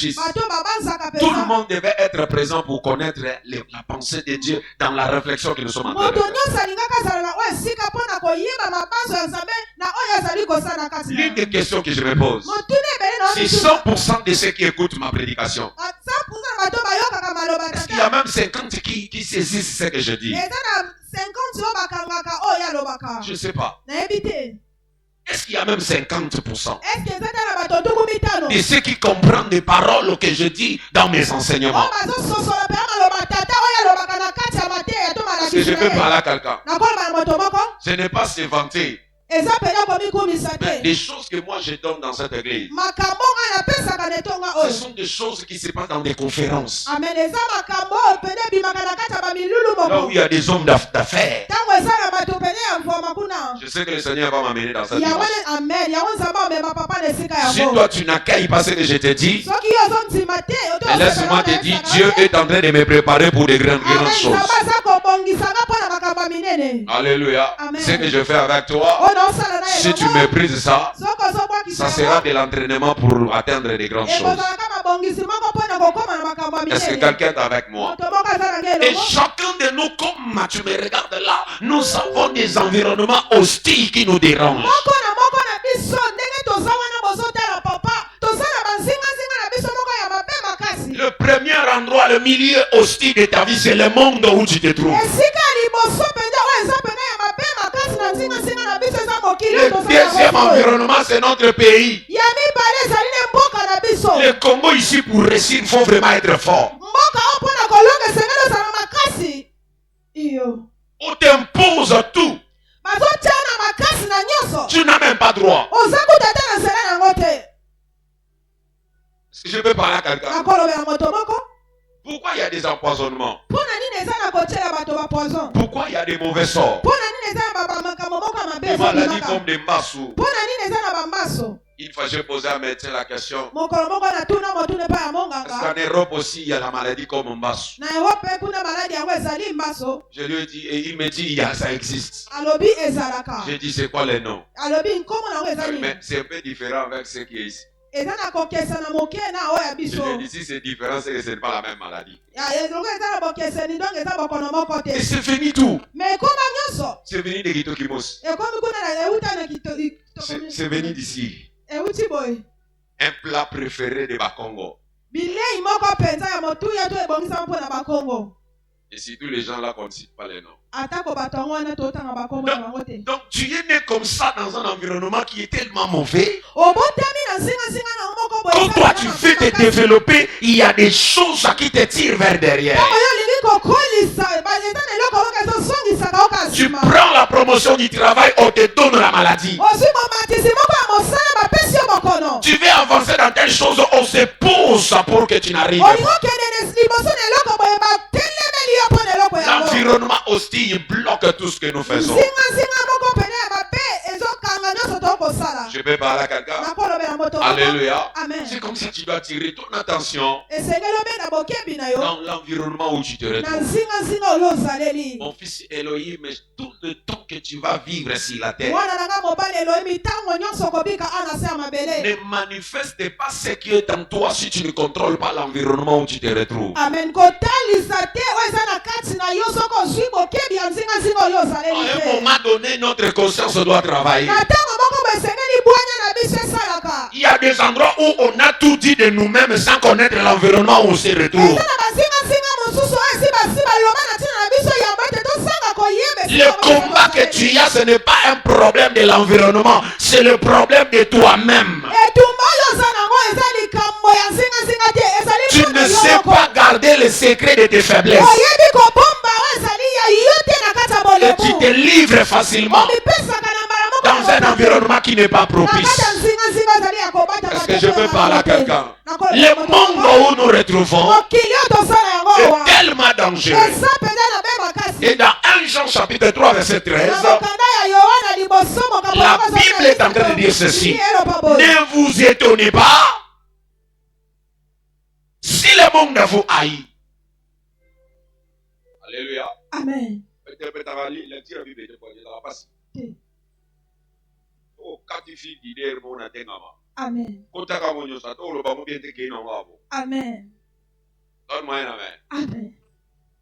Tout le monde devait être présent pour connaître la pensée de Dieu dans la réflexion que nous sommes en train de faire. L'une des questions que je me pose, si 100% de ceux qui écoutent ma prédication, est-ce qu'il y a même 50 qui saisissent ce que je dis? Je ne sais pas. Est-ce qu'il y a même 50% de ceux qui comprennent des paroles que je dis dans mes enseignements? Est-ce que je peux parler à quelqu'un? Ce n'est pas se vanter. Mais des choses que moi je donne dans cette église, ce sont des choses qui se passent dans des conférences. Là où il y a des hommes d'affaires. Je sais que le Seigneur va m'amener dans cette dimension. Si toi tu n'accueilles pas ce que je te dis, laisse-moi te dire, Dieu est en train de me préparer pour de grandes choses. Alléluia. Ce que je fais avec toi, si tu méprises ça, ça sera de l'entraînement pour atteindre de grandes choses. Est-ce que quelqu'un est avec moi? Et chacun de nous, comme tu me regardes là, nous avons des environnements hostiles qui nous dérangent. Le premier endroit, le milieu hostile de ta vie, c'est le monde où tu te trouves. Le deuxième environnement, c'est notre pays. Le Congo ici, pour réussir, il faut vraiment être fort. On t'impose tout. Tu n'as même pas droit. Est-ce que je peux parler à quelqu'un? Pourquoi il y a des empoisonnements? Pourquoi il y a des mauvais sorts? Des maladies comme des massous. Une fois, j'ai posé à un médecin la question. Est-ce qu'en Europe aussi, il y a la maladie comme Mbassou? Je lui ai dit, et il me dit, ça existe. J'ai dit, c'est quoi les noms? Mais c'est un peu différent avec ce qui est ici. Je lui ai dit, si c'est différent, c'est que ce n'est pas la même maladie. Et c'est fini tout. C'est venu de Gito Kimos. C'est venu d'ici. Un plat préféré de Bakongo. Et si tous les gens là ne citent pas les noms. Donc tu es né comme ça dans un environnement qui est tellement mauvais. Quand toi tu veux te développer, il y a des choses qui te tirent vers derrière. Tu prends la promotion du travail, on te donne la maladie. Tu veux avancer dans telle chose, on se pousse pour que tu n'arrives pas. L'environnement hostile bloque tout ce que nous faisons. Je peux parler à quelqu'un? Alléluia. C'est comme si tu dois tirer ton attention dans l'environnement où tu te retrouves. Mon fils Elohim, tout le temps que tu vas vivre sur la terre, ne manifeste pas ce qui est en toi si tu ne contrôles pas l'environnement où tu te retrouves. Amen. À un moment donné, notre conscience doit travailler. Il y a des endroits où on a tout dit de nous-mêmes sans connaître l'environnement où on se retrouve. Le combat que tu as, ce n'est pas un problème de l'environnement, c'est le problème de toi-même. Tu ne sais pas garder le secret de tes faiblesses. Et tu te livres facilement dans un environnement qui n'est pas propice. Est-ce que je peux parler à quelqu'un? Le monde où nous retrouvons est tellement dangereux. Et dans 1 Jean chapitre 3 verset 13, la Bible est en train de dire ceci. Ne vous étonnez pas si le monde vous haït. Alléluia. Amen. Amen. Amen. Donne-moi un amen. Amen.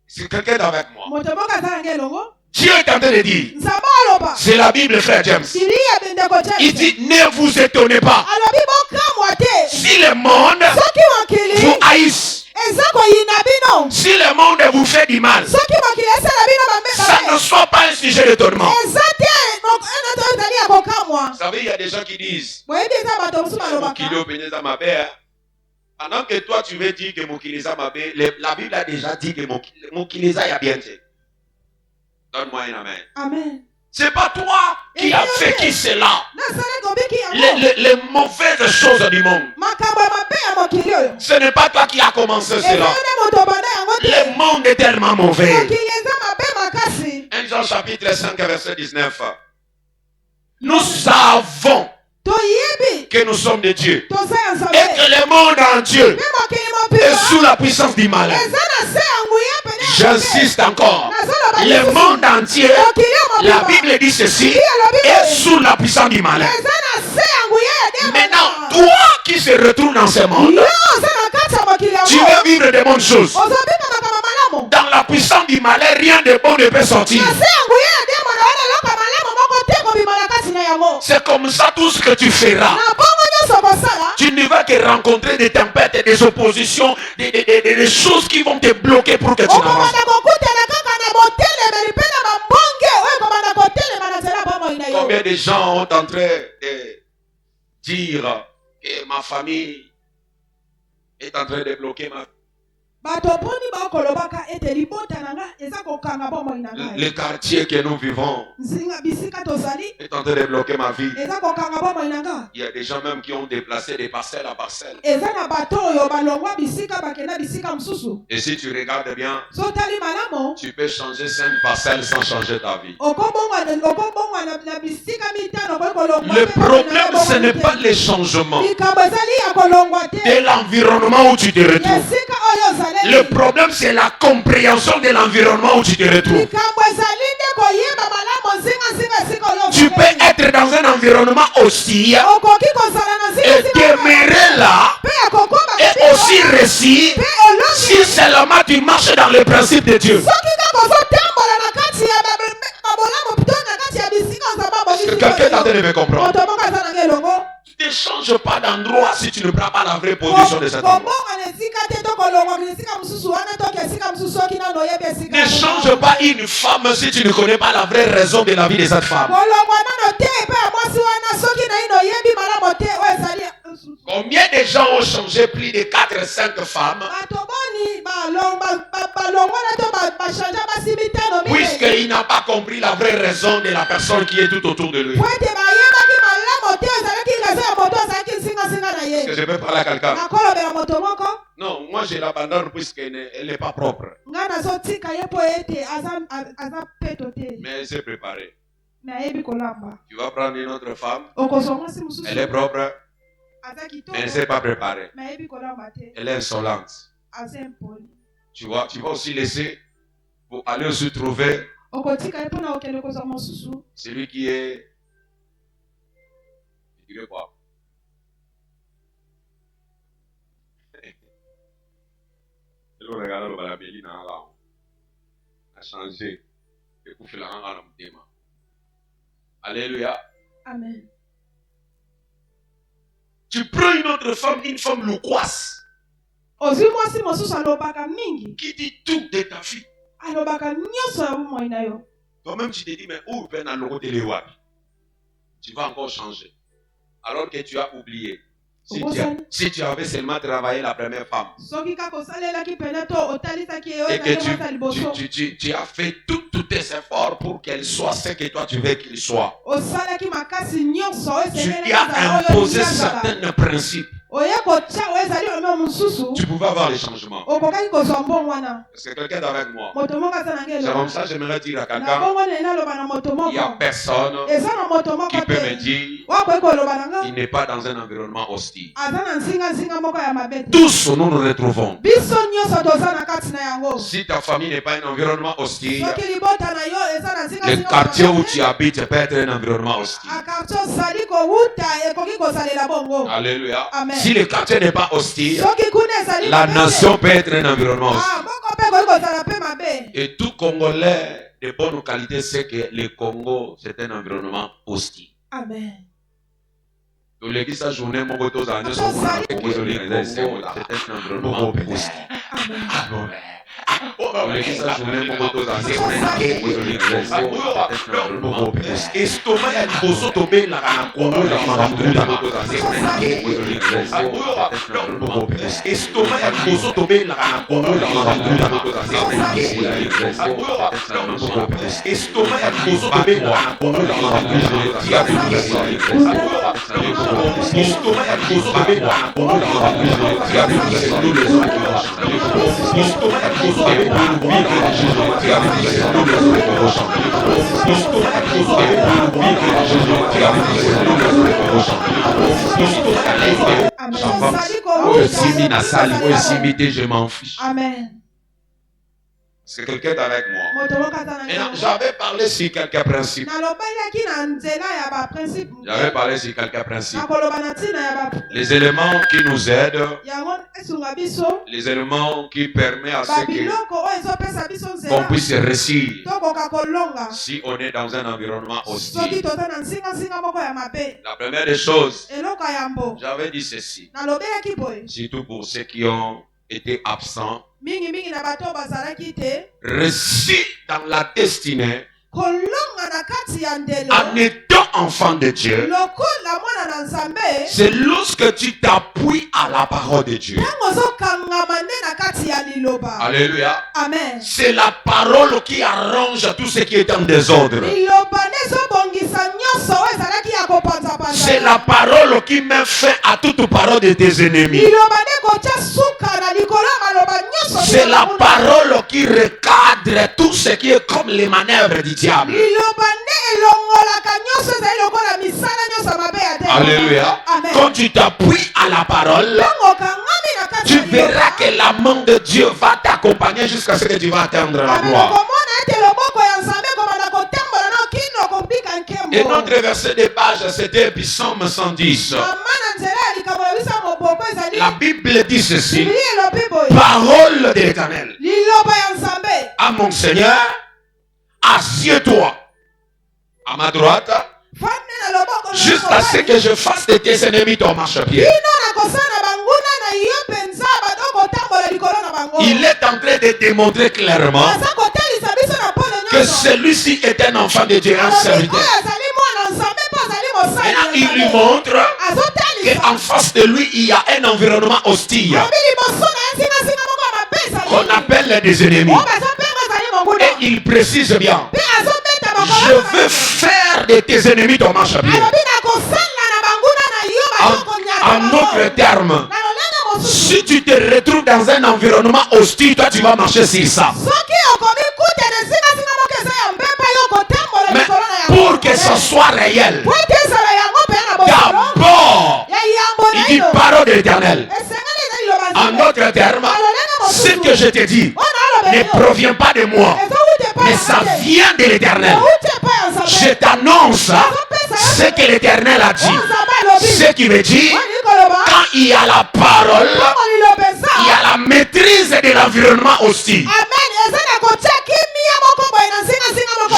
Si quelqu'un est avec moi, Motoboka zanga longo. Dieu est en train de dire, Nzabaloba. c'est la Bible, frère James. Il Il dit, ne vous étonnez pas. Si le monde vous haïsse, si le monde vous fait du mal, ça ne soit pas un sujet d'étonnement. Vous savez, il y a des gens qui disent, pendant que toi tu veux dire que Mokileza Mabé, la Bible a déjà dit que Mokileza y a bien dit. Donne-moi un amen. Amen. C'est pas toi qui as vécu cela. Les mauvaises choses du monde. Ce n'est pas toi qui as commencé cela. Le monde est tellement mauvais. 1 Jean chapitre 5 verset 19. Nous savons que nous sommes de Dieu et que le monde entier est sous la puissance du mal. J'insiste encore. Le monde entier, la Bible dit ceci, est sous la puissance du mal. Maintenant, toi qui se retrouves dans ce monde, tu veux vivre de bonnes choses. Dans la puissance du mal, rien de bon ne peut sortir. C'est comme ça tout ce que tu feras. Tu ne vas que rencontrer des tempêtes et des oppositions, des choses qui vont te bloquer pour que tu n'avances. Combien de gens ont en train de dire que ma famille est en train de bloquer ma vie? Le quartier que nous vivons est en train de bloquer ma vie. Il y a des gens même qui ont déplacé de parcelle à parcelle. Et si tu regardes bien, tu peux changer 5 parcelles sans changer ta vie. Le problème, ce n'est pas le changement de l'environnement où tu te retrouves. Le problème, c'est la compréhension de l'environnement où tu te retrouves. Tu peux être dans un environnement hostile et demeurer là et aussi réussir si seulement tu marches dans le principe de Dieu. Est-ce que quelqu'un est en train de me comprendre? Tu ne changes pas d'endroit si tu ne prends pas la vraie position de cet endroit. Ne change pas une femme si tu ne connais pas la vraie raison de la vie de cette femme. Combien de gens ont changé plus de 4-5 femmes puisqu'il n'a pas compris la vraie raison de la personne qui est tout autour de lui? Est-ce que je peux parler à quelqu'un? Non, moi je l'abandonne puisqu'elle n'est pas propre. Mais elle s'est préparée. Tu vas prendre une autre femme. Elle est propre. Mais elle ne s'est pas préparée. Elle est insolente. Tu vas aussi laisser pour aller aussi trouver celui qui est... Tu dirais quoi? A changé. Alléluia. Amen. Tu prends une autre femme, une femme loquace, qui dit tout de ta vie. Toi-même tu te dis, mais où peine à l'eau de l'Ewabi? Tu vas encore changer. Alors que tu as oublié. Si tu avais seulement travaillé la première femme et que tu as fait tous tes efforts pour qu'elle soit ce que toi tu veux qu'il soit, tu as imposé certains principes tu pouvais avoir les changements. Est-ce que quelqu'un est avec moi? C'est comme ça, j'aimerais dire à quelqu'un, il n'y a personne qui peut me dire qu'il n'est pas dans un environnement hostile. Tous nous nous retrouvons. Si ta famille n'est pas un environnement hostile, le quartier où tu habites peut être un environnement hostile. Alléluia. Amen. Si le quartier n'est pas hostile, la nation peut être un environnement hostile. Et tout Congolais de bonne qualité sait que le Congo, c'est un environnement hostile. Amen. L'église a journée, mon beau c'est un environnement hostile. Amen. Je m'en fiche. Amen. Est-ce que quelqu'un est avec moi? J'avais parlé sur quelques principes. J'avais parlé sur quelques principes. Les éléments qui nous aident, les éléments qui permettent à ce qu'on puisse réussir si on est dans un environnement hostile. La première des choses, j'avais dit ceci, surtout pour ceux qui ont été absents, réussis dans la destinée en étant enfant de Dieu. C'est lorsque tu t'appuies à la parole de Dieu. Alléluia. Amen. C'est la parole qui arrange tout ce qui est en désordre. C'est la parole qui met fin à toute parole de tes ennemis. C'est la parole qui recadre tout ce qui est comme les manœuvres du diable. Alléluia. Amen. Quand tu t'appuies à la parole, tu verras que la main de Dieu va t'accompagner jusqu'à ce que tu vas atteindre la gloire. Et notre verset de page, c'était Psaume 110. La Bible dit ceci: parole de l'Éternel à mon Seigneur, assieds-toi à ma droite jusqu'à ce que je fasse de tes ennemis ton marchepied. Il est en train de démontrer clairement que celui-ci est un enfant de Dieu, un serviteur. Et là, il lui montre qu'en face de lui, il y a un environnement hostile qu'on appelle des ennemis. Et il précise bien: je veux faire de tes ennemis ton marchepied. En d'autres termes, si tu te retrouves dans un environnement hostile, toi tu vas marcher sur ça. Mais pour que ce soit réel, d'abord, il dit parole de l'Éternel. En d'autres termes, ce que je te dis ne provient pas de moi, mais ça vient de l'Éternel. Je t'annonce ce que l'Éternel a dit. Ce qui veut dire, quand il y a la parole, il y a la maîtrise de l'environnement hostile.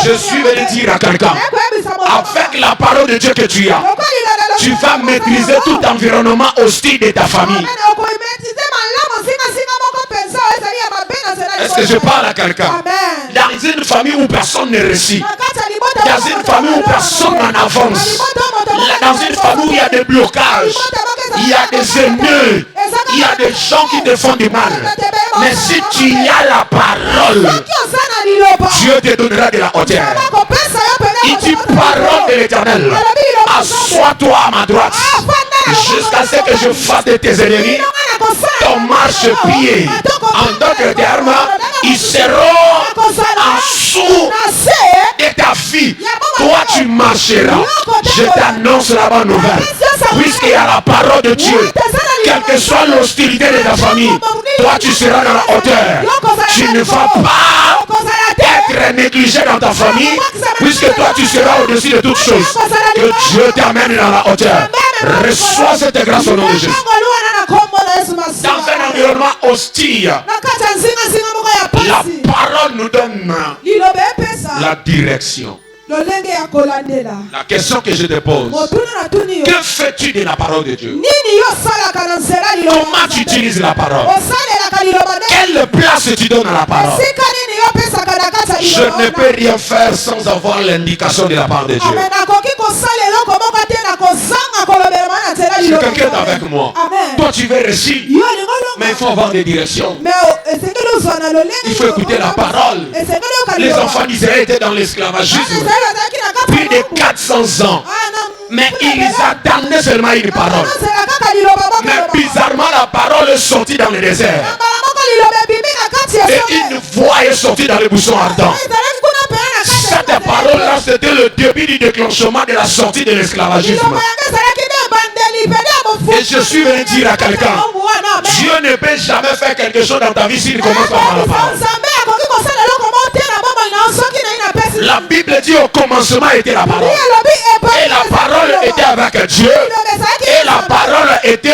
Je suis venu dire à quelqu'un, avec la parole de Dieu que tu as, tu vas maîtriser tout environnement hostile de ta famille. Est-ce que je parle à quelqu'un? Dans une famille où personne ne réussit, dans une famille où personne n'en avance, dans une famille où il y a des blocages, il y a des ennemis, il y a des gens qui te font du mal. Mais si tu as la parole, Dieu te donnera de la hauteur. Il dit parole de l'Éternel: assois-toi à ma droite jusqu'à ce que je fasse de tes ennemis ton marchepied. En d'autres termes, ils seront en dessous de ta fille. Toi, tu marcheras. Je t'annonce la bonne nouvelle. Puisqu'il y a la parole de Dieu, quelle que soit l'hostilité de ta famille, toi, tu seras dans la hauteur. Tu ne vas pas être négligé dans ta famille, puisque toi, tu seras au-dessus de toutes choses. Que Dieu t'amène dans la hauteur. Reçois cette grâce au nom de Jésus. Dans un environnement hostile, la parole nous donne la direction. La question que je te pose, que fais-tu de la parole de Dieu? Comment tu utilises la parole? Quelle place tu donnes à la parole? Je ne peux rien faire sans avoir l'indication de la part de Dieu. Si quelqu'un est avec moi, toi tu veux réussir, mais il faut avoir des directions. Il faut écouter la parole. Les enfants d'Israël étaient dans l'esclavagisme plus de 400 ans. Mais ils attendaient seulement une parole. Mais bizarrement, la parole est sortie dans le désert. Et une voix est sortie dans les buissons ardents. Cette parole-là, c'était le début du déclenchement de la sortie de l'esclavagisme. Et je suis venu dire à quelqu'un, Dieu ne peut jamais faire quelque chose dans ta vie s'il commence par la parole. La Bible dit au commencement était la parole. Et la parole était avec Dieu. Et la parole était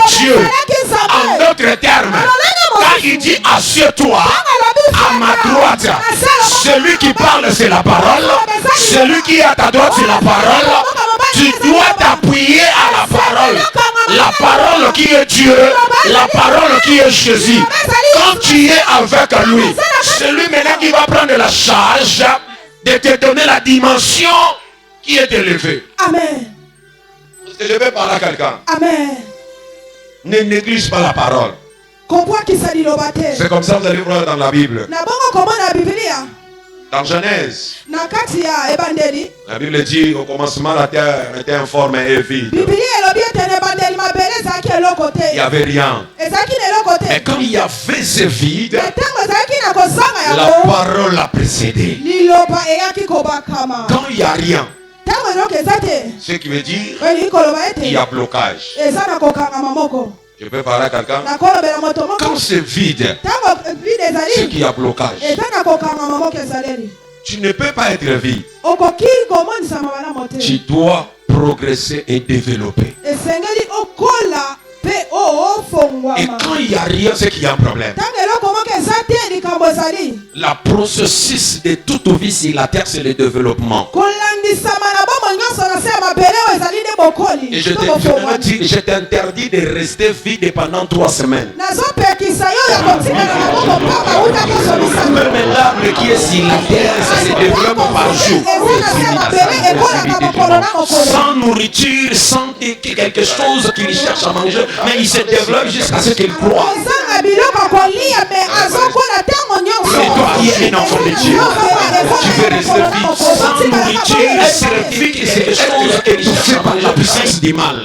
Dieu. En d'autres termes, quand il dit assieds-toi à ma droite, celui qui parle c'est la parole. Celui qui est à ta droite c'est la parole. Tu dois t'appuyer à la parole. La parole qui est Dieu. La parole qui est Jésus. Quand tu es avec lui, celui maintenant qui va prendre la charge de te donner la dimension qui est élevée. Amen. Parce que je vais parler à quelqu'un. Amen. Ne néglige pas la parole. C'est comme ça que vous allez voir dans la Bible. Dans Genèse, la Bible dit au commencement la terre était informe et vide. Il n'y avait rien. Mais quand il y avait ce vide, la parole l'a précédé. Quand il n'y a rien, ce qui veut dire qu'il y a blocage. Je peux parler à quelqu'un. Quand c'est vide, c'est qu'il y a blocage. Tu ne peux pas être vide. Tu dois progresser et développer. Et quand il n'y a rien, c'est qu'il y a un problème. La processus de toute vie sur la terre, c'est le développement. Et je t'interdis de rester vide pendant 3 semaines. Même l'arbre qui est sur la terre, ça se développe par jour. Sans nourriture, sans quelque chose qu'il cherche à manger, mais il se développe jusqu'à ce qu'il croit. Mais toi qui es un enfant de Dieu, tu veux rester vide sans nourriture, certifie que c'est quelque chose qui est touché par la puissance du mal.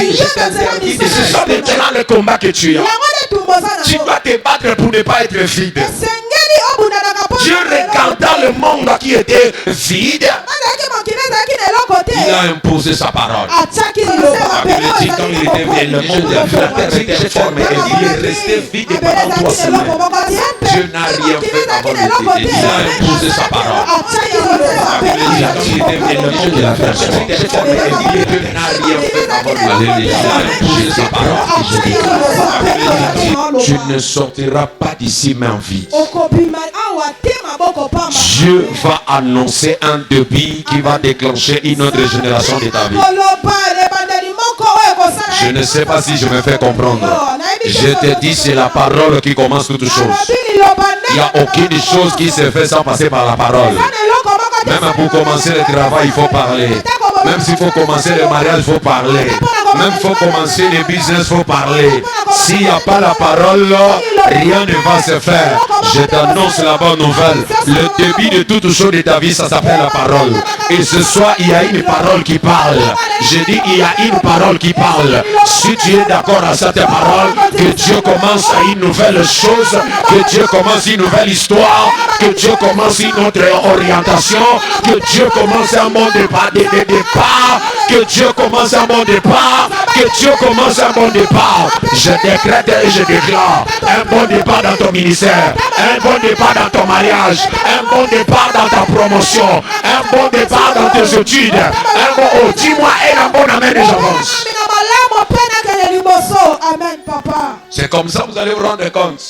Et c'est ça maintenant le combat que tu as. Tu dois te battre pour ne pas être vide. Dieu regardant le monde qui était vide, il a imposé sa parole. La Bible dit quand il était vide, le monde de la terre était formé et il est resté vide pendant 3 semaines. Dieu n'a rien fait avant de vide. Il a imposé sa parole. La Bible dit quand il était vide, le monde de la terre était formé et Dieu n'a rien fait avant de vide. Il a imposé sa parole. Tu ne sortiras pas d'ici main vide. Dieu va annoncer un débit qui va déclencher une autre génération de ta vie. Je ne sais pas si je me fais comprendre. Je te dis, c'est la parole qui commence toutes choses. Il n'y a aucune chose qui se fait sans passer par la parole. Même pour commencer le travail, il faut parler. Même s'il faut commencer le mariage, il faut parler. Même s'il faut commencer le business, il faut parler. S'il n'y a pas la parole, rien ne va se faire. Je t'annonce la bonne nouvelle. Le début de toute chose de ta vie, ça s'appelle la parole. Et ce soir, il y a une parole qui parle. Je dis, il y a une parole qui parle. Si tu es d'accord à cette parole, que Dieu commence à une nouvelle chose, que Dieu commence une nouvelle histoire, que Dieu commence une autre orientation, que Dieu commence un bon départ, que Dieu commence un bon départ, que Dieu commence un bon départ. Je décrète et je déclare un bon départ dans ton ministère, un bon départ dans ton mariage, un bon départ dans ta promotion, un bon départ dans tes études, un bon, oh, dis-moi un bon amen et j'avance. Amen, papa. C'est comme ça que vous allez vous rendre compte.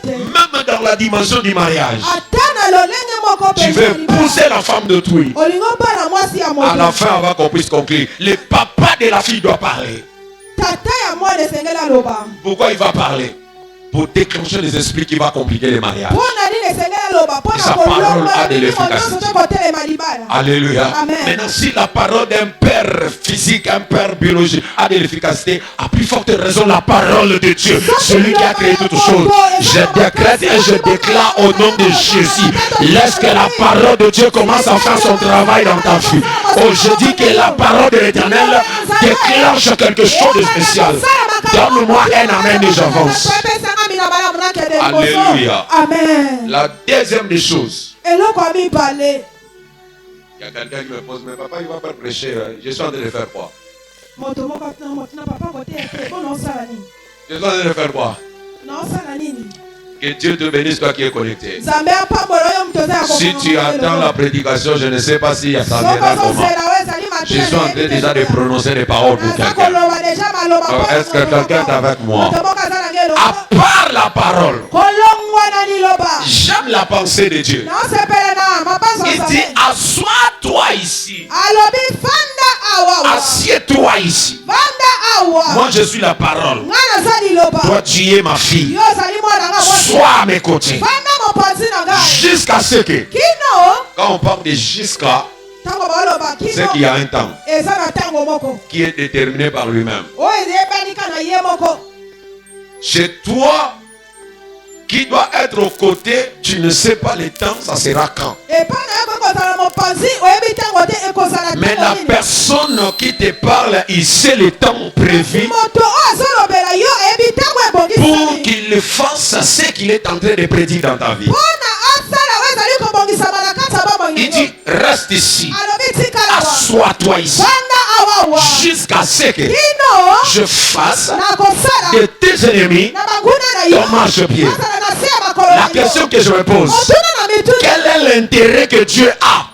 Même dans la dimension du mariage, tu veux pousser la femme d'autrui. À la fin, avant qu'on puisse conclure, le papa de la fille doit parler. Pourquoi il va parler? Pour déclencher les esprits qui va compliquer les mariages. Et sa parole a de l'efficacité. Alléluia. Amen. Maintenant, si la parole d'un père physique, un père biologique a de l'efficacité, à plus forte raison la parole de Dieu, celui qui a créé toutes choses. Je décrète et je déclare au nom de Jésus, laisse que la parole de Dieu commence à faire son travail dans ta vie. Oh, je dis que la parole de l'Éternel déclenche quelque chose de spécial. Donne-moi un amen et j'avance. Alléluia. Amen. La deuxième des choses. Et là, comme il parlait. Il y a quelqu'un qui me pose, mais papa, il va pas prêcher. Je suis en train de faire quoi? Je suis en train de faire quoi? Que Dieu te bénisse, toi qui es connecté. Si tu attends la prédication, je ne sais pas si ça viendra comment. Je suis en train déjà de prononcer des paroles pour quelqu'un. Est-ce que quelqu'un est avec moi? À part la parole, j'aime la pensée de Dieu. Il dit, assois-toi ici. Assieds-toi ici. Moi, je suis la parole. Toi, tu es ma fille. Sois à mes côtés. Jusqu'à ce que, quand on parle de jusqu'à, c'est qu'il y a un temps qui est déterminé par lui-même. Chez toi, qui doit être aux côtés, tu ne sais pas le temps, ça sera quand. Mais la personne qui te parle, il sait le temps prévu pour qu'il fasse ce qu'il est en train de prédire dans ta vie. Il dit, reste ici, assois-toi ici, jusqu'à ce que je fasse de tes ennemis ton marchepied. La question que je me pose, quel est l'intérêt que Dieu a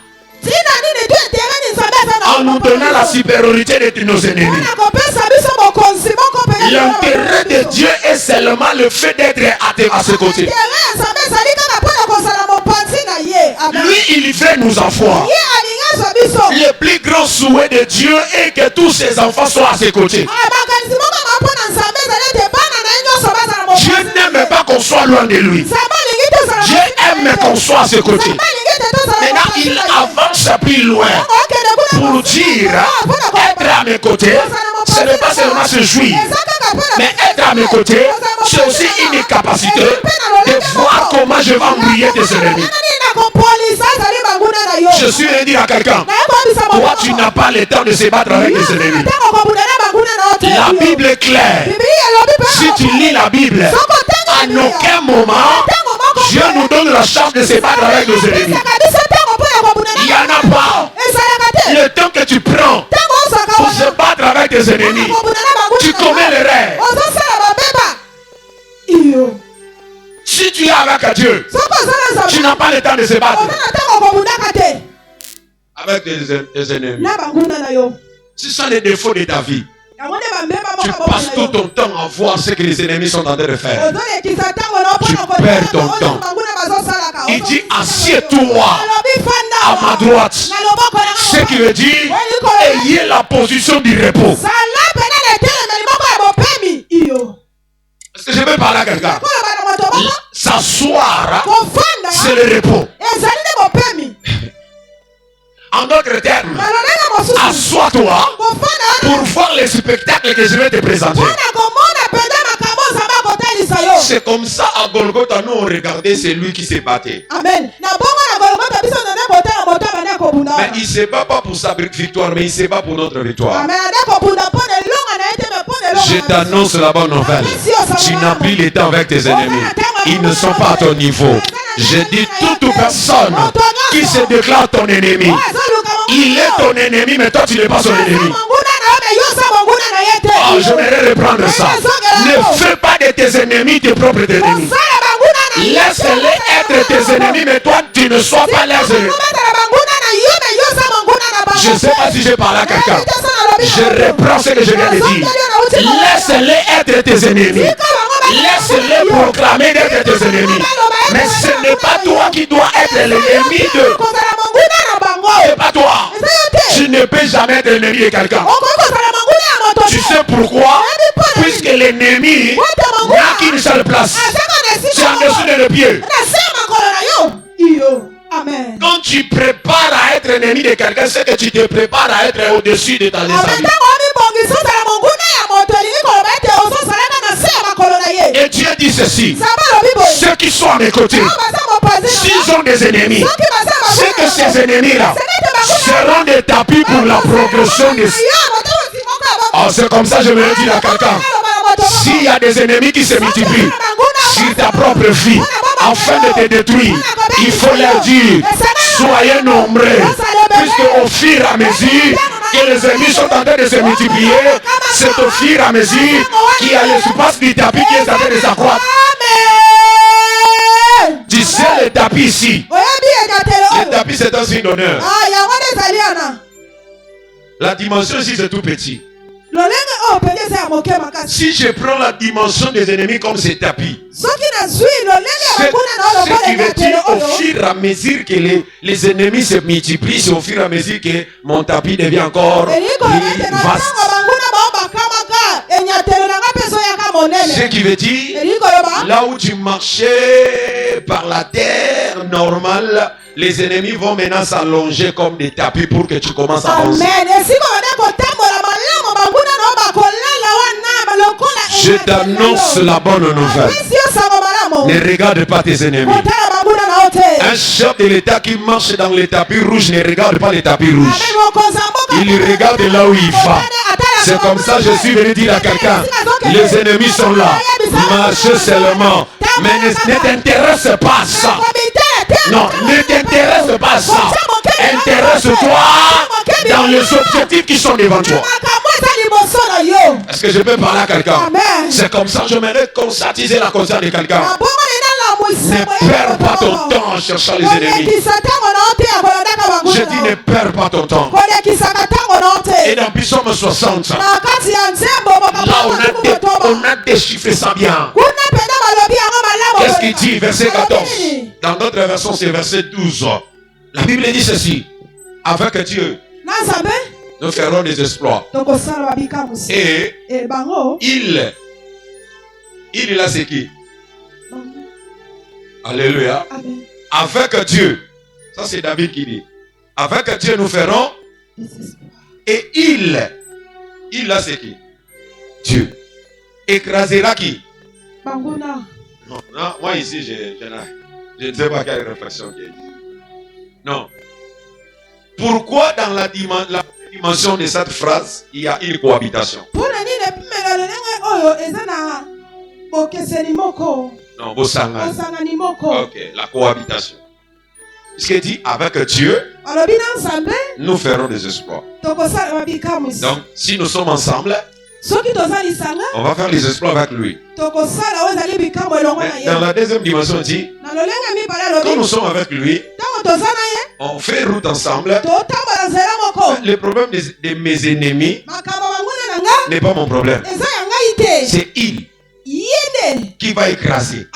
en nous donnant la supériorité de nos ennemis? L'intérêt de Dieu est seulement le fait d'être à ses côtés. Lui, il veut nous avoir. Le plus grand souhait de Dieu est que tous ses enfants soient à ses côtés. Dieu n'aime pas qu'on soit loin de lui. Dieu aime qu'on soit à ses côtés. Maintenant, il avance plus loin pour dire, être à mes côtés, ce n'est pas seulement se jouir, mais être à mes côtés, c'est aussi une capacité de voir comment je vais embrouiller tes ennemis. Je suis venu dire à quelqu'un, toi tu n'as pas le temps de se battre avec tes ennemis. La Bible est claire. Si tu lis la Bible, à aucun moment, Dieu nous donne la charge de se battre avec nos ennemis. Il n'y en a pas. Le temps que tu prends pour se battre avec tes ennemis, tu commets l'erreur. Si tu es avec Dieu, tu n'as pas le temps de se battre avec tes ennemis. Si ce sont les défauts de ta vie, tu passes tout ton temps à voir ce que les ennemis sont en train de faire. Tu perds ton temps. Il dit, assieds-toi à ma droite. Ce qui veut dire, ayez la position du repos. Est-ce que je peux parler à quelqu'un? S'asseoir, c'est le repos. En d'autres termes, assois-toi pour voir les spectacles que je vais te présenter. c'est comme ça à Golgotha, nous on regardait celui qui s'est battu. Amen. Mais il se bat pas pour sa victoire, mais il se bat pour notre victoire. Je t'annonce la bonne nouvelle. Tu n'as plus le temps avec tes ennemis. Ils ne sont pas à ton niveau. Je dis toute personne qui se déclare ton ennemi. Il est ton ennemi, mais toi tu n'es pas son ennemi. Oh, j'aimerais reprendre ça. Ne fais pas de tes ennemis tes propres ennemis. Laisse-les être tes ennemis, mais toi tu ne sois pas leurs ennemis. Je ne sais pas si j'ai parlé à quelqu'un. Je reprends ce que je viens de dire. Laisse-les être tes ennemis. Laisse-les proclamer d'être tes ennemis. Mais ce n'est pas toi qui dois être l'ennemi d'eux. C'est pas toi. Tu ne peux jamais être l'ennemi de quelqu'un. Tu sais pourquoi? Puisque l'ennemi n'a qu'une seule place. C'est en dessous de le pied. Amen. Quand tu prépares à être ennemi de quelqu'un, c'est que tu te prépares à être au-dessus de ta descendance. Et Dieu dit ceci: ceux qui sont à mes côtés, s'ils ont des ennemis, c'est que ces ennemis-là seront des tapis pour la progression des... Oh, c'est comme ça que je me dis à quelqu'un. S'il y a des ennemis qui se multiplient sur ta propre vie, afin de te détruire, il faut leur dire: soyez nombreux, puisque au fur et à mesure que les ennemis sont en train de se multiplier, c'est au fur et à mesure qu'il y a l'espace du tapis qui est en train de s'accroître. Tu sais le tapis ici, le tapis c'est un signe d'honneur. La dimension ici c'est tout petit. Si je prends la dimension des ennemis comme ces tapis, ce qui veut dire au fur et à mesure que les ennemis se multiplient, c'est au fur et à mesure que mon tapis devient encore plus vaste. Ce qui veut dire, là où tu marchais par la terre normale, les ennemis vont maintenant s'allonger comme des tapis pour que tu commences à avancer. Je t'annonce la bonne nouvelle. Ne regarde pas tes ennemis. Un chef de l'État qui marche dans les tapis rouges ne regarde pas les tapis rouges. Il regarde là où il va. C'est comme ça que je suis venu dire à quelqu'un: les ennemis sont là. Marche seulement. Mais ne t'intéresse pas ça. Non, ne t'intéresse pas ça. Intéresse-toi dans les objectifs qui sont devant toi. Est-ce que je peux parler à quelqu'un? C'est comme ça que je m'aimerais conscientiser la conscience de quelqu'un. Ne perds pas ton temps en cherchant les ennemis. Je dis ne perds pas ton temps. Et dans Psaume 60, là on a déchiffré ça bien. Qu'est-ce qu'il dit? Verset 14. Dans notre version c'est verset 12. La Bible dit ceci: avec Dieu nous ferons des exploits. Et il là c'est qui? Alléluia. Avec Dieu, ça c'est David qui dit: avec Dieu nous ferons. Et il là c'est qui? Dieu. Écrasera qui? Non, moi ici je ne sais pas quelle réflexion qui est. Non. Pourquoi dans la dimension de cette phrase il y a une cohabitation? Non, ok, la cohabitation. Ce qu'il dit: avec Dieu nous ferons des exploits. Donc si nous sommes ensemble, on va faire les exploits avec lui. Mais dans la deuxième dimension, on dit: quand nous sommes avec lui, on fait route ensemble. Le problème de mes ennemis n'est pas mon problème. C'est il qui va écraser.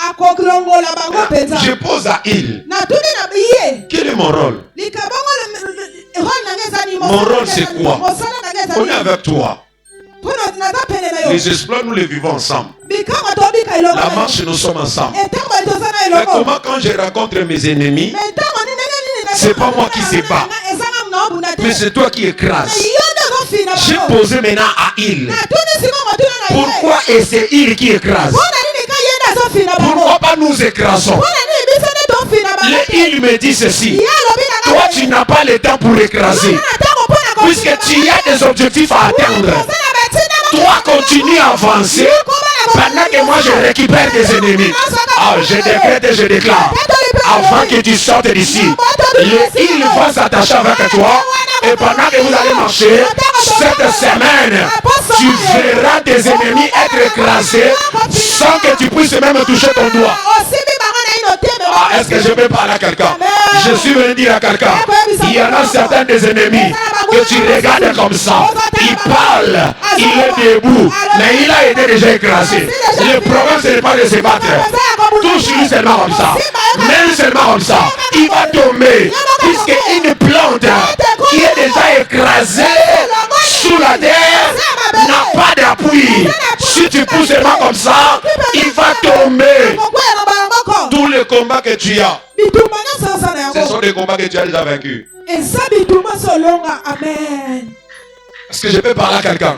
Je pose à il: quel est mon rôle? Mon rôle c'est quoi? On est avec toi. Les exploits nous les vivons ensemble. La marche nous sommes ensemble. Mais comment quand je rencontre mes ennemis, c'est pas moi qui se bat, mais c'est toi qui écrases. J'ai posé maintenant à il: pourquoi est-ce il qui écrase? Pourquoi pas nous écrasons? Il me dit ceci. Toi, tu n'as pas le temps pour écraser. Puisque tu as des objectifs à atteindre. Toi, continue à avancer. Pendant que moi, je récupère des ennemis. Ah, je décrète et je déclare. Avant que tu sortes d'ici, il va s'attacher avec toi. Et pendant que vous allez marcher, cette semaine, tu verras tes ennemis être écrasés sans que tu puisses même toucher ton doigt. Ah, est-ce que je peux parler à quelqu'un? Je suis venu dire à quelqu'un, il y en a certains des ennemis que tu regardes comme ça. Il parle, il est debout, mais il a été déjà écrasé. Le problème, ce n'est pas de se battre. Touche-lui seulement comme ça. Même seulement comme ça. Il va tomber. Puisque une plante qui est déjà écrasée sous la terre n'a pas d'appui. Si tu pousses seulement comme ça, il va tomber. Tous les combats que tu as, ce sont des combats que tu as déjà vaincus. Amen. Est-ce que je peux parler à quelqu'un?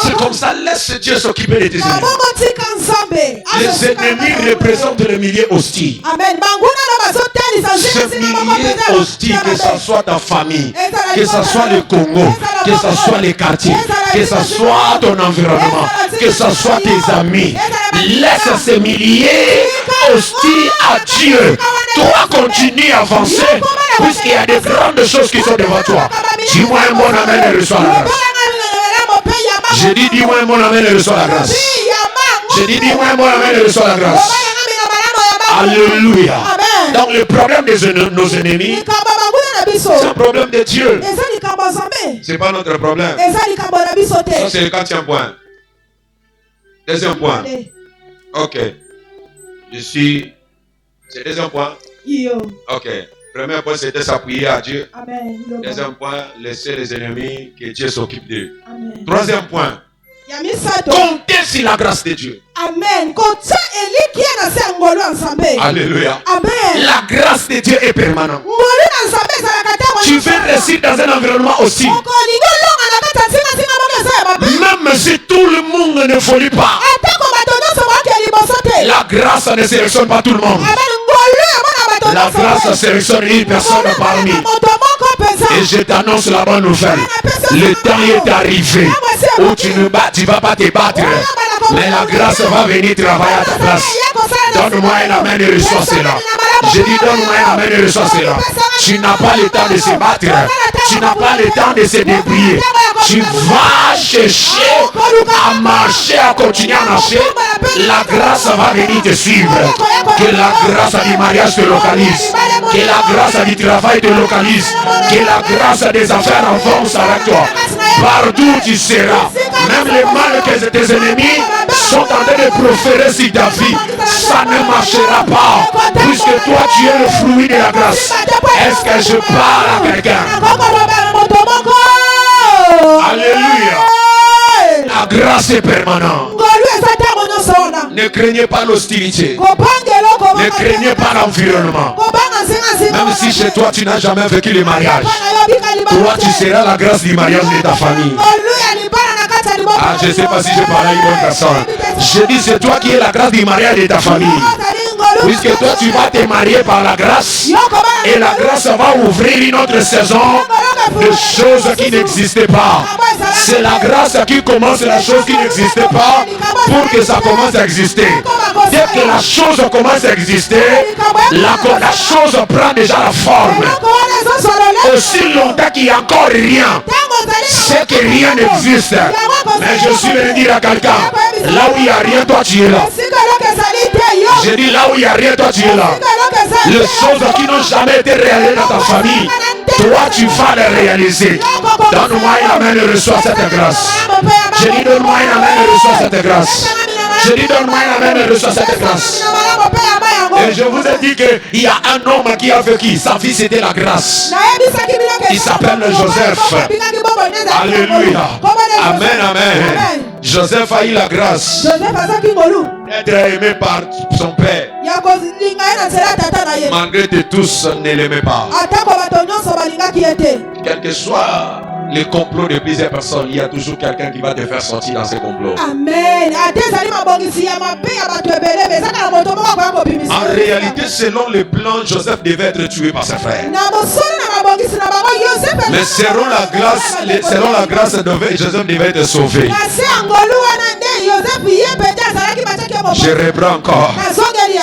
C'est comme ça, laisse Dieu s'occuper de tes ennemis. Les ennemis représentent le milieu hostile. Ce milieu hostile, que ce soit ta famille, que ce soit le Congo, que ce soit les quartiers, que ce soit ton environnement, que ce soit tes amis, laisse ce milieu hostile à Dieu. Toi, continue à avancer, puisqu'il y a des grandes choses qui sont devant toi. Dis-moi un bon amen et reçois la grâce. J'ai dit, dis-moi un bon amen et reçois la grâce. J'ai dit, dis-moi un bon amen et reçois la grâce. Alléluia. Donc le problème de nos ennemis, c'est un problème de Dieu. C'est pas notre problème. Ça, c'est le 4e point. 2e point. Ok. C'est 2e point. Ok. Premier point, c'était s'appuyer à Dieu. Amen. 2e point, laisser les ennemis, que Dieu s'occupe d'eux. 3e point, compter sur la grâce de Dieu. Amen. Alléluia. Amen. La grâce de Dieu est permanente. Tu veux réussir dans un environnement hostile. Même si tout le monde ne folie pas, la grâce ne sélectionne pas tout le monde. La grâce sélectionne une personne parmi. Et je t'annonce la bonne nouvelle. Le temps est arrivé où tu ne vas pas te battre, mais la grâce va venir travailler à ta place. Donne-moi un amen et reçois cela. Je dis donne-moi un amen et reçois cela. Tu n'as pas le temps de se battre. Tu n'as pas le temps de se débrouiller. Tu vas chercher à marcher, à continuer à marcher. La grâce va venir te suivre. Que la grâce du mariage te localise. Que la grâce du travail te localise. Que la grâce des affaires avance avec toi. Partout où tu seras. Même les mal que tes ennemis sont en train de proférer sur ta vie, ça ne marchera pas. Puisque toi tu es le fruit de la grâce. Est-ce que je parle à quelqu'un? Alléluia. La grâce est permanente. Ne craignez pas l'hostilité. Ne craignez pas l'environnement. Même si chez toi tu n'as jamais vécu le mariage, toi tu seras la grâce du mariage de ta famille. Ah, je ne sais pas si je parle à une bonne personne. Je dis c'est toi qui es la grâce du mariage de ta famille. Puisque toi tu vas te marier par la grâce. Et la grâce va ouvrir une autre saison de choses qui n'existaient pas. C'est la grâce qui commence la chose qui n'existait pas pour que ça commence à exister. Dès que la chose commence à exister, la chose prend déjà la forme. Aussi longtemps qu'il n'y a encore rien, c'est que rien n'existe. Mais je suis venu dire à quelqu'un, là où il n'y a rien, toi tu es là. J'ai dit là où il n'y a rien, toi tu es là. Les choses qui n'ont jamais été réalisées dans ta famille, toi tu vas les réaliser. Donne-moi une amen et reçois cette grâce. J'ai dit donne-moi une amen et reçois cette grâce. J'ai dit donne-moi une amen et reçois cette grâce. Et je vous ai dit qu'il y a un homme qui a vécu, sa vie c'était la grâce. Il s'appelle Joseph. Alléluia. Amen, amen. Joseph a eu la grâce d'être aimé par son père. Malgré que tous ne l'aimaient pas. Quelle que soit Les complots de plusieurs personnes, il y a toujours quelqu'un qui va te faire sortir dans ces complots. Amen. En réalité, selon le plan, Joseph devait être tué par ses frères. Mais selon la grâce de Joseph devait être sauvé. Je reprends encore.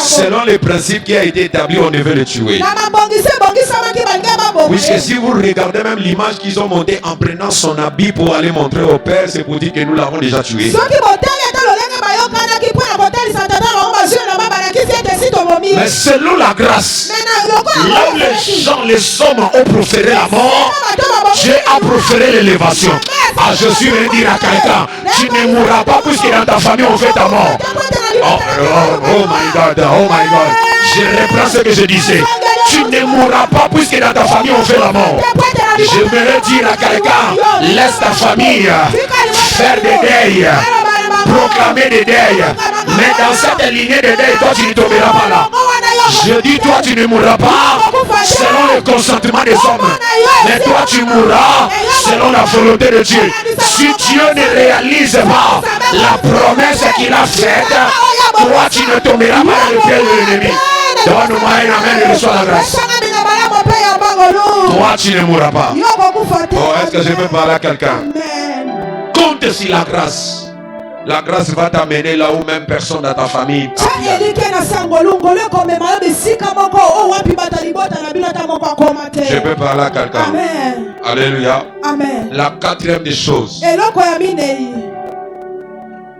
Selon les principes qui a été établi, on devait le tuer. Puisque si vous regardez même l'image qu'ils ont montée en prenant son habit pour aller montrer au Père, c'est pour dire que nous l'avons déjà tué. Mais selon la grâce, là où les hommes ont proféré la mort, Dieu a proféré l'élévation. Ah, je suis venu dire à quelqu'un, tu ne mourras pas puisque dans ta famille on fait ta mort. Oh my God, oh my God. Je reprends ce que je disais. Tu ne mourras pas puisque dans ta famille on fait la mort. Je voudrais dire à quelqu'un, laisse ta famille faire des deuils, proclamer des deuils. Mais dans cette lignée de deuil, toi tu ne tomberas pas là. Je dis, toi tu ne mourras pas selon le consentement des hommes. Mais toi tu mourras selon la volonté de Dieu. Si Dieu ne réalise pas la promesse qu'il a faite, toi tu ne tomberas pas dans le pied de l'ennemi. Donne-moi un amen et reçois la grâce. Toi tu ne mourras pas. Oh, est-ce que je peux parler à quelqu'un? Compte sur la grâce. La grâce va t'amener là où même personne dans ta famille. Je peux parler à quelqu'un. Alléluia. Amen. La quatrième des choses.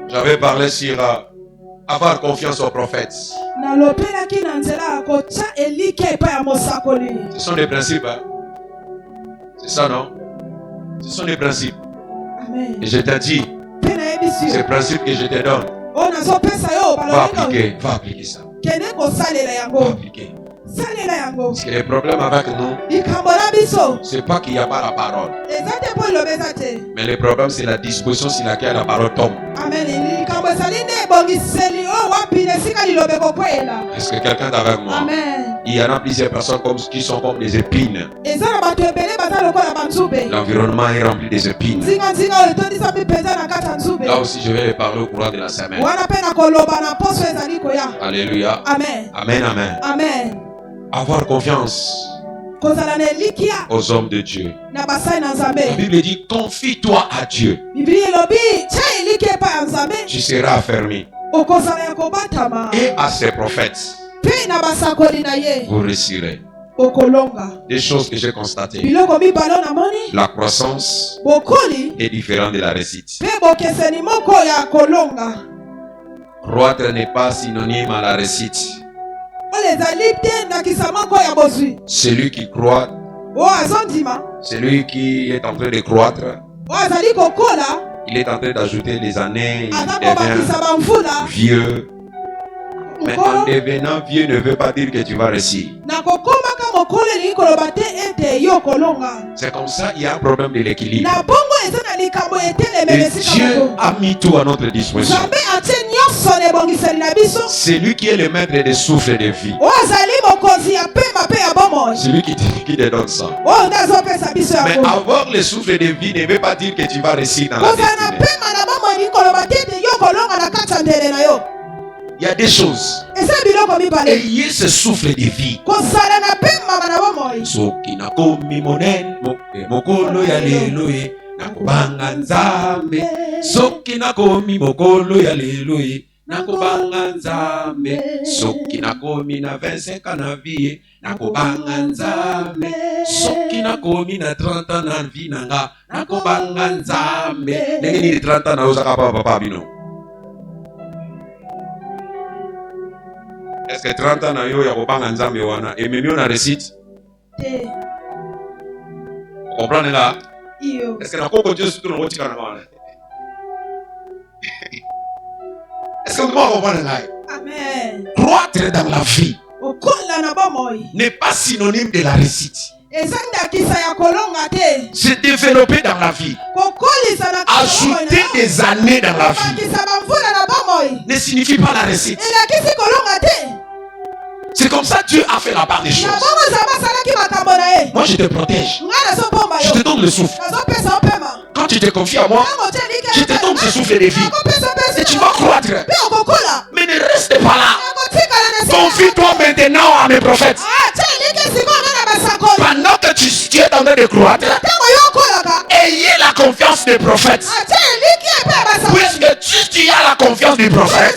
J'avais parlé sur avoir confiance aux prophètes. Ce sont des principes. Hein? C'est ça, non? Ce sont des principes. Amen. Et je t'ai dit, ces principes que je te donne, va appliquer ça. Va appliquer. Parce que le problème avec nous, c'est pas qu'il n'y a pas la parole. Mais le problème, c'est la disposition sur laquelle la parole tombe. Est-ce que quelqu'un est avec moi? Amen. Il y en a plusieurs personnes qui sont comme des épines. L'environnement est rempli des épines. Là aussi, je vais les parler au courant de la semaine. Alléluia. Amen. Amen, amen. Amen. Avoir confiance aux hommes de Dieu. La Bible dit, confie-toi à Dieu. Tu seras affermi. Et à ses prophètes, vous réussirez. Des choses que j'ai constatées. La croissance est différente de la réussite. Croître n'est pas synonyme à la réussite. Celui qui croit, celui qui est en train de croître, il est en train d'ajouter les années, il devient vieux. Mais en devenant vieux ne veut pas dire que tu vas réussir. C'est comme ça, il y a un problème de l'équilibre. Et Dieu a mis tout à notre disposition. C'est lui qui est le maître des souffles de vie. C'est lui qui te donne ça. Mais avoir le souffle de vie ne veut pas dire que tu vas réussir dans la destinée. Il y a des choses. Ayez ce souffle de vie. Soki nakomi monene mokolo ya lelo ye nakobanga nzambe. Soki nakomi mokolo ya lelo ye nakobanga nzambe. Soki nakomi na 25 ans na vie nakobanga nzambe. Soki nakomi na 30 ans na vie nanga nakobanga nzambe. Ndenge ni 30 ans na ozaka papa bino. Est-ce que 30 ans na yo ya kobanga nzambe wana ememi na réussite? Comprenez là? Est-ce que na koko Dieu surtout na wotika na wana? Est-ce que vous comprenez là? Amen. Croître dans la vie n'est pas synonyme de la réussite. Se développer dans la vie, ajouter des années dans la vie ne signifie pas la réussite. C'est comme ça que Dieu a fait la part des choses. Moi, je te protège. Je te donne le souffle. Quand tu te confies à moi, je te donne ce souffle de vie. Et tu vas croître. Mais ne reste pas là. Confie-toi maintenant à mes prophètes. Pendant que tu es en train de croître, ayez la confiance des prophètes. Puisque tu as la confiance des prophètes,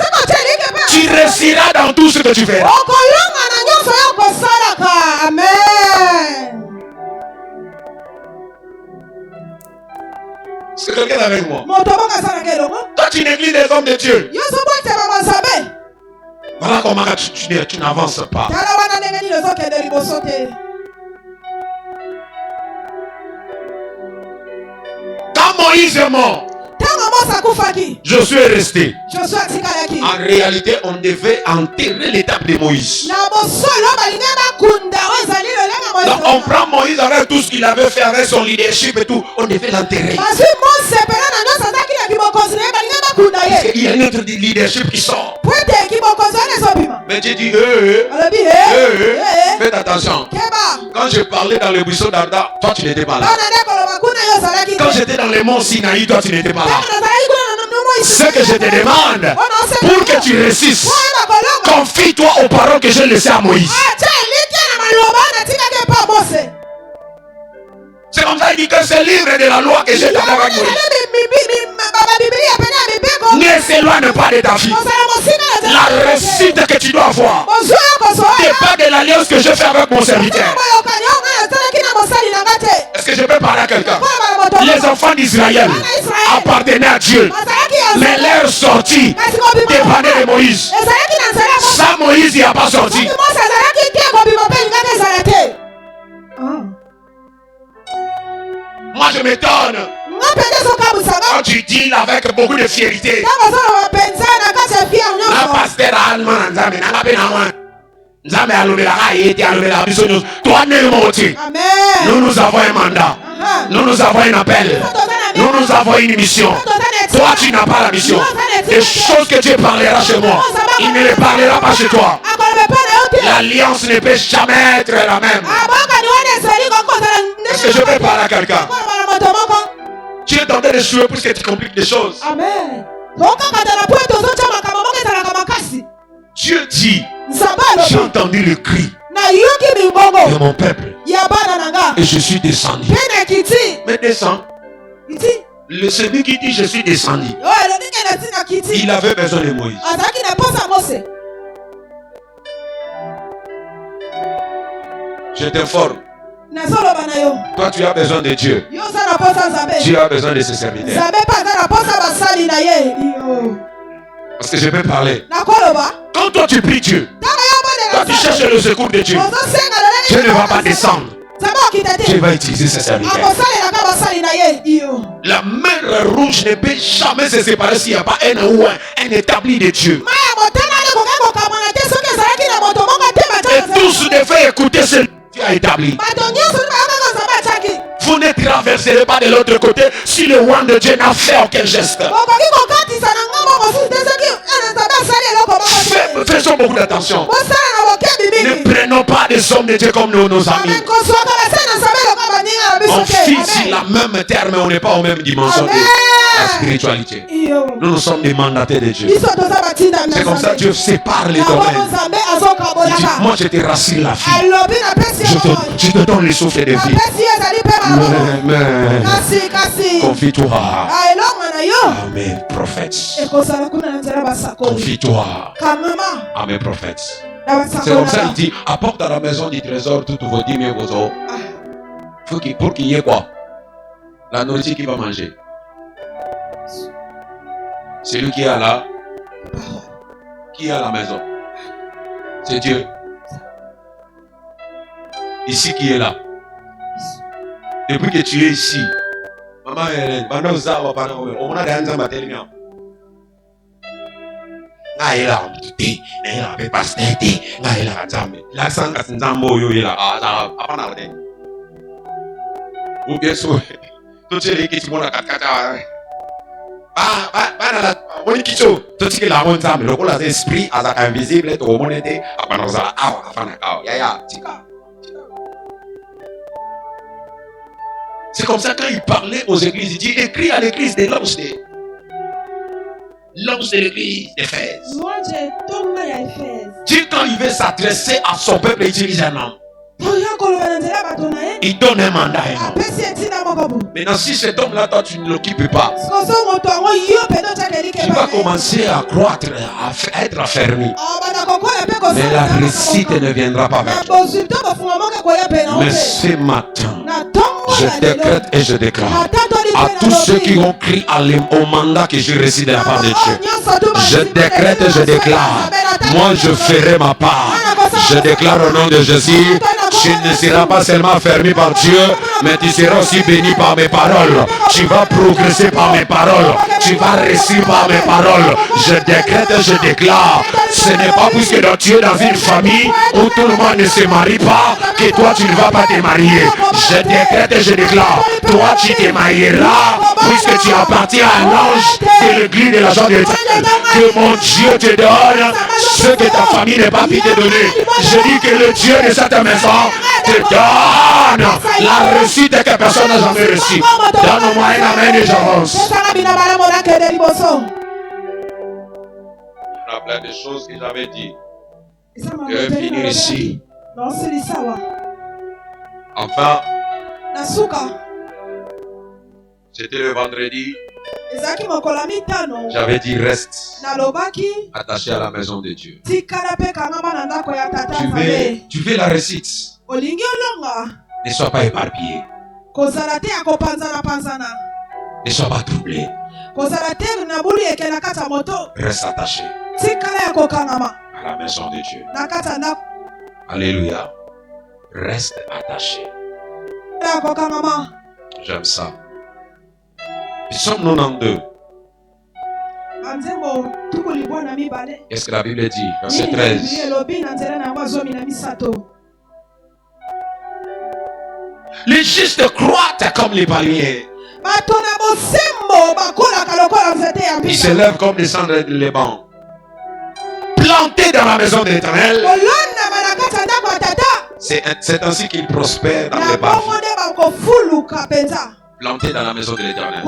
tu réussiras dans tout ce que tu fais. Amen. Est-ce que quelqu'un est avec moi? Toi, tu négliges les hommes de Dieu. Voilà comment tu n'avances pas. Quand Moïse est mort, je suis resté. En réalité, on devait enterrer l'étape de Moïse. Donc on prend Moïse avec tout ce qu'il avait fait avec son leadership et tout. On devait l'enterrer. Il y a notre leadership qui sort. Mais Dieu dit, faites attention. Quand je parlais dans le buisson d'Arda, toi tu n'étais pas là. Quand j'étais dans les monts Sinaï, toi tu n'étais pas là. Ce que je te demande, pour que tu réussisses, confie-toi aux paroles que j'ai laissées à Moïse. C'est comme ça qu'il dit que ce livre de la loi que j'ai donné avec Moïse ne s'éloigne pas de ta vie. La réussite que tu dois avoir dépend de l'alliance que je fais avec mon serviteur. Est-ce que je peux parler à quelqu'un? Les enfants d'Israël appartenaient à Dieu, mais leur sortie dépendait de Moïse. Sans Moïse, il n'y a pas sorti. Moi, je m'étonne quand tu dis avec beaucoup de fierté. La pasteur Alman, nous avons un mandat. Nous avons un appel. Nous avons une mission. Toi, tu n'as pas la mission. Les choses que Dieu parlera chez moi, il ne les parlera pas chez toi. L'alliance ne peut jamais être la même. Est-ce que je peux parler à quelqu'un? Tu es en train de jouer pour que tu compliques les choses. Amen. Dieu dit, j'ai entendu le cri de mon peuple et je suis descendu. Mais descends. Celui qui dit je suis descendu, il avait besoin de Moïse. Je t'informe. Toi tu as besoin de Dieu. Dieu a besoin de ses serviteurs. Parce que je peux parler. Quand toi tu pries Dieu, quand tu cherches le secours de Dieu, Dieu ne va pas descendre. Dieu va utiliser ses serviteurs. La mer rouge ne peut jamais se séparer s'il n'y a pas un établi de Dieu. Et tous devaient écouter ce que Dieu a établi. Vous ne traverserez pas de l'autre côté si le roi de Dieu n'a fait aucun geste. Faisons beaucoup d'attention. Ne prenons pas des hommes de Dieu comme nos amis. On fixe la même terme, on n'est pas aux mêmes dimensions de la spiritualité. Nous sommes des mandataires de Dieu. C'est comme ça que Dieu sépare les domaines. Il dit, moi je te rassure la vie. Je te donne le souffle de vie. Mais confie-toi à mes prophètes. Confie-toi à mes prophètes. C'est comme ça qu'il dit, apporte à la maison du trésor toutes vos dîmes et vos eaux. Pour qu'il y ait quoi? La nourriture qui va manger. Celui qui est là, qui est à la maison, c'est Dieu. Ici qui est là. Depuis que tu es ici, maman Hélène, on a des gens qui ont ou bien sûr, tout ce qui est On dit qu'il tout ce que la honte, le rôle des esprits, invisible, tout le monde était, c'est comme ça quand il parlait aux églises, il dit écris à l'église de l'ange de l'église d'Éphèse. Dieu, quand il veut s'adresser à son peuple, il utilise un homme. Il donne un mandat à un homme. Maintenant, si cet homme-là, toi, tu ne l'occupes pas, tu vas commencer à croître, à être affermi. Mais la réussite ne viendra pas vers toi. Mais ce matin, je décrète et je déclare à tous ceux qui ont crié au mandat que j'ai reçu de la part de Dieu. Je décrète et je déclare, moi je ferai ma part. Je déclare au nom de Jésus, tu ne seras pas seulement fermé par Dieu, mais tu seras aussi béni par mes paroles. Tu vas progresser par mes paroles. Tu vas réussir par mes paroles. Je décrète et je déclare, ce n'est pas puisque tu es dans une famille où tout le monde ne se marie pas que toi tu ne vas pas te marier. Je décrète et je déclare, toi tu te marieras puisque tu appartiens à l'ange de l'église de la joie de Dieu. Que mon Dieu te donne ce que ta famille n'est pas pu te donner. Je dis que le Dieu de cette maison te donne la réussite que personne n'a jamais reçue. Donne-moi un amen et j'avance. Il y a plein de choses que j'avais dit. Je vais finir ici. Enfin, c'était le vendredi. J'avais dit reste attaché à la maison de Dieu. Tu veux la réussite. Ne sois pas éparpillé. Ne sois pas troublé. Reste attaché à la maison de Dieu. Alléluia. Reste attaché. J'aime ça. Psaume 92. Qu'est-ce que la Bible dit? Verset 13. Les justes croient comme les palmiers. Ils se lèvent comme des cendres de Liban. Plantés dans la maison de l'Éternel. C'est ainsi qu'ils prospèrent dans les bas. Plantés dans la maison de l'Éternel.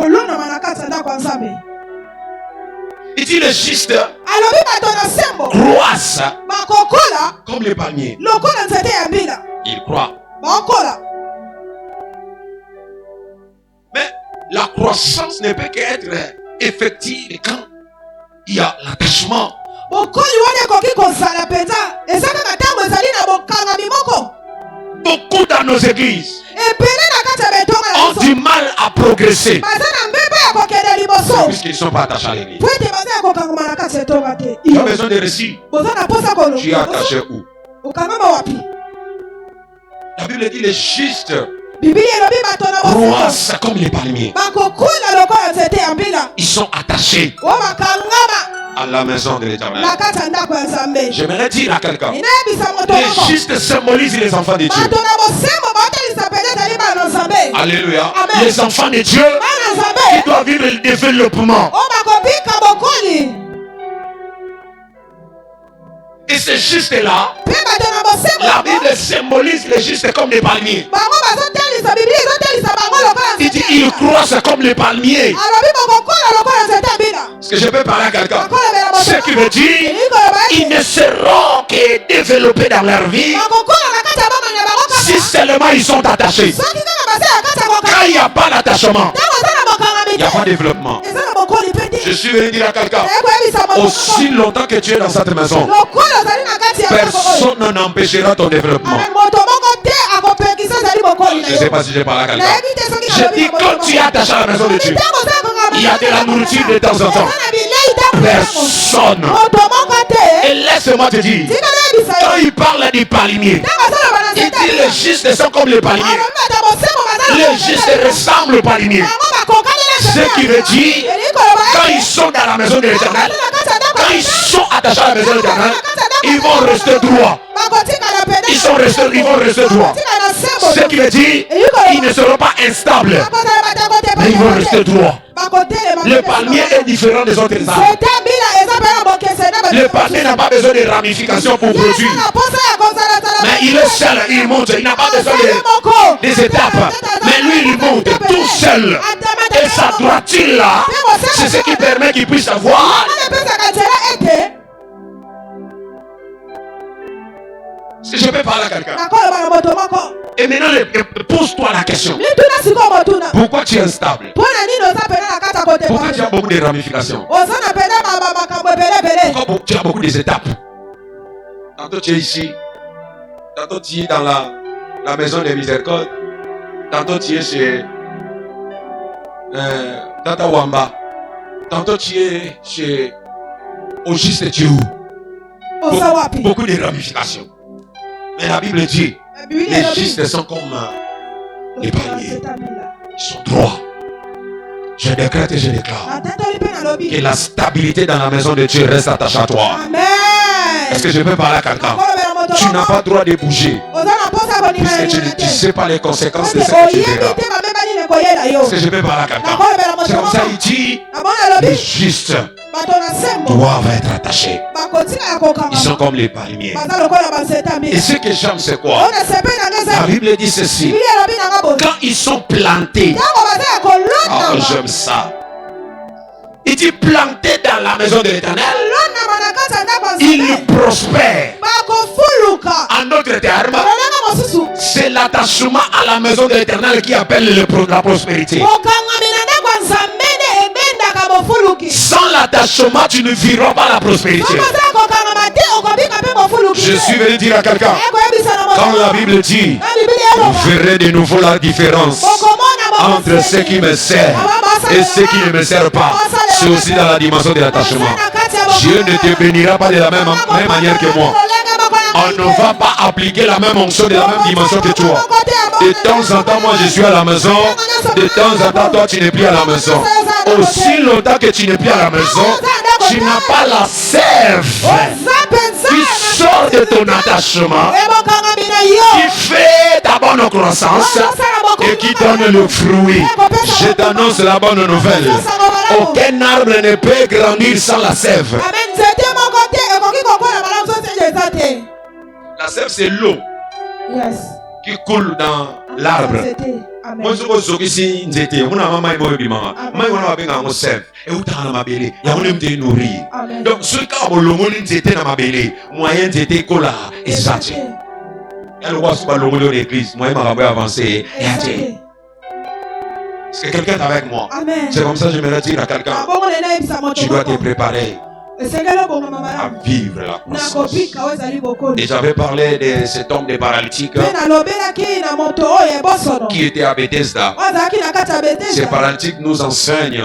Il dit les justes croissent comme les palmiers. Ils croient. Mais la croissance ne peut qu'être effective quand il y a l'attachement. Beaucoup dans nos églises ont du mal à progresser puisqu'ils ne sont pas attachés à l'église. Tu as besoin de récits. Tu es attaché où? La Bible dit les justes croissent comme les palmiers. Ils sont attachés à la maison de l'Éternel. J'aimerais dire à quelqu'un, les justes symbolisent les enfants de Dieu. Alléluia. Les enfants de Dieu qui doivent vivre le développement. Et ces justes-là, la Bible symbolise les justes comme les palmiers. Il dit, ils croissent comme les palmiers. Est-ce que je peux parler à quelqu'un? Ce qui veut dire, ils ne seront que développés dans leur vie si seulement ils sont attachés. Quand il n'y a pas d'attachement, il n'y a pas de développement. Je suis venu dire à quelqu'un, aussi longtemps que tu es dans cette maison, personne n'empêchera ton développement. Je ne sais pas si je parle à quelqu'un. Je dis, quand tu es attaché à la maison de Dieu, il y a de la nourriture de temps en temps. Personne. Et laisse-moi te dire, quand il parle des palmiers, il dit les justes sont comme les palmiers. Les justes ressemblent aux palmiers. Ce qui veut dire, quand ils sont dans la maison de l'Éternel, quand ils sont attachés à la maison de l'Éternel, ils vont rester droits. Ils vont rester droits. Ce qui veut dire, ils ne seront pas instables, mais ils vont rester droits. Le palmier est différent des autres arbres. Le palmier n'a pas besoin de ramifications pour produire. Mais il est seul, il monte, il n'a pas besoin des étapes. Mais lui, il monte tout seul. Et sa droiture là, c'est ce qui permet qu'il puisse avoir. Si je peux parler à quelqu'un. Et maintenant, pose-toi la question. Pourquoi tu es instable? Pourquoi tu as beaucoup de ramifications? Pourquoi tu as beaucoup d'étapes? Tantôt tu es ici. Tantôt tu es dans la maison des miséricordes. Tantôt tu es chez Tata Wamba. Tantôt tu es chez Auguste Dieu. Beaucoup de ramifications. Mais la Bible dit, les justes sont comme les palmiers. Ils sont droits. Je décrète et je déclare que la stabilité dans la maison de Dieu reste attachée à toi. Est-ce que je peux parler à quelqu'un? Tu n'as pas le droit de bouger. Puisque tu ne sais pas les conséquences de ce que tu verras. Est-ce que je peux parler à quelqu'un? C'est comme ça il dit, les justes doivent être attachés. Ils sont comme les palmiers. Et ce que j'aime, c'est quoi? La Bible dit ceci. Quand ils sont plantés, oh, j'aime ça. Il dit plantés dans la maison de l'Éternel, ils prospèrent. En d'autres termes, c'est l'attachement à la maison de l'Éternel qui appelle la prospérité. Sans l'attachement, tu ne vivras pas la prospérité. Je suis venu dire à quelqu'un, quand la Bible dit, vous verrez de nouveau la différence entre ceux qui me servent et ceux qui ne me servent pas. C'est aussi dans la dimension de l'attachement. Dieu ne te bénira pas de la même manière que moi. On ne va pas appliquer la même onction de la même dimension que toi. De temps en temps, moi je suis à la maison. De temps en temps, toi tu n'es plus à la maison. Aussi longtemps que tu n'es plus à la maison, tu n'as pas la sève qui sort de ton attachement, qui fait ta bonne croissance et qui donne le fruit. Je t'annonce la bonne nouvelle. Aucun arbre ne peut grandir sans la sève. La sève, c'est l'eau qui coule dans l'arbre. Moi, je suis ici, je suis donc, ce cas où le monde était dans ma belle, moyen était cola et ça. Elle voit ce que le l'église, moi, je vais avancer. Est-ce que quelqu'un est avec moi? C'est comme ça que je me dire à quelqu'un, tu dois te préparer à vivre la croissance. Et j'avais parlé de cet homme de paralytique qui était à Bethesda. Ces paralytiques nous enseignent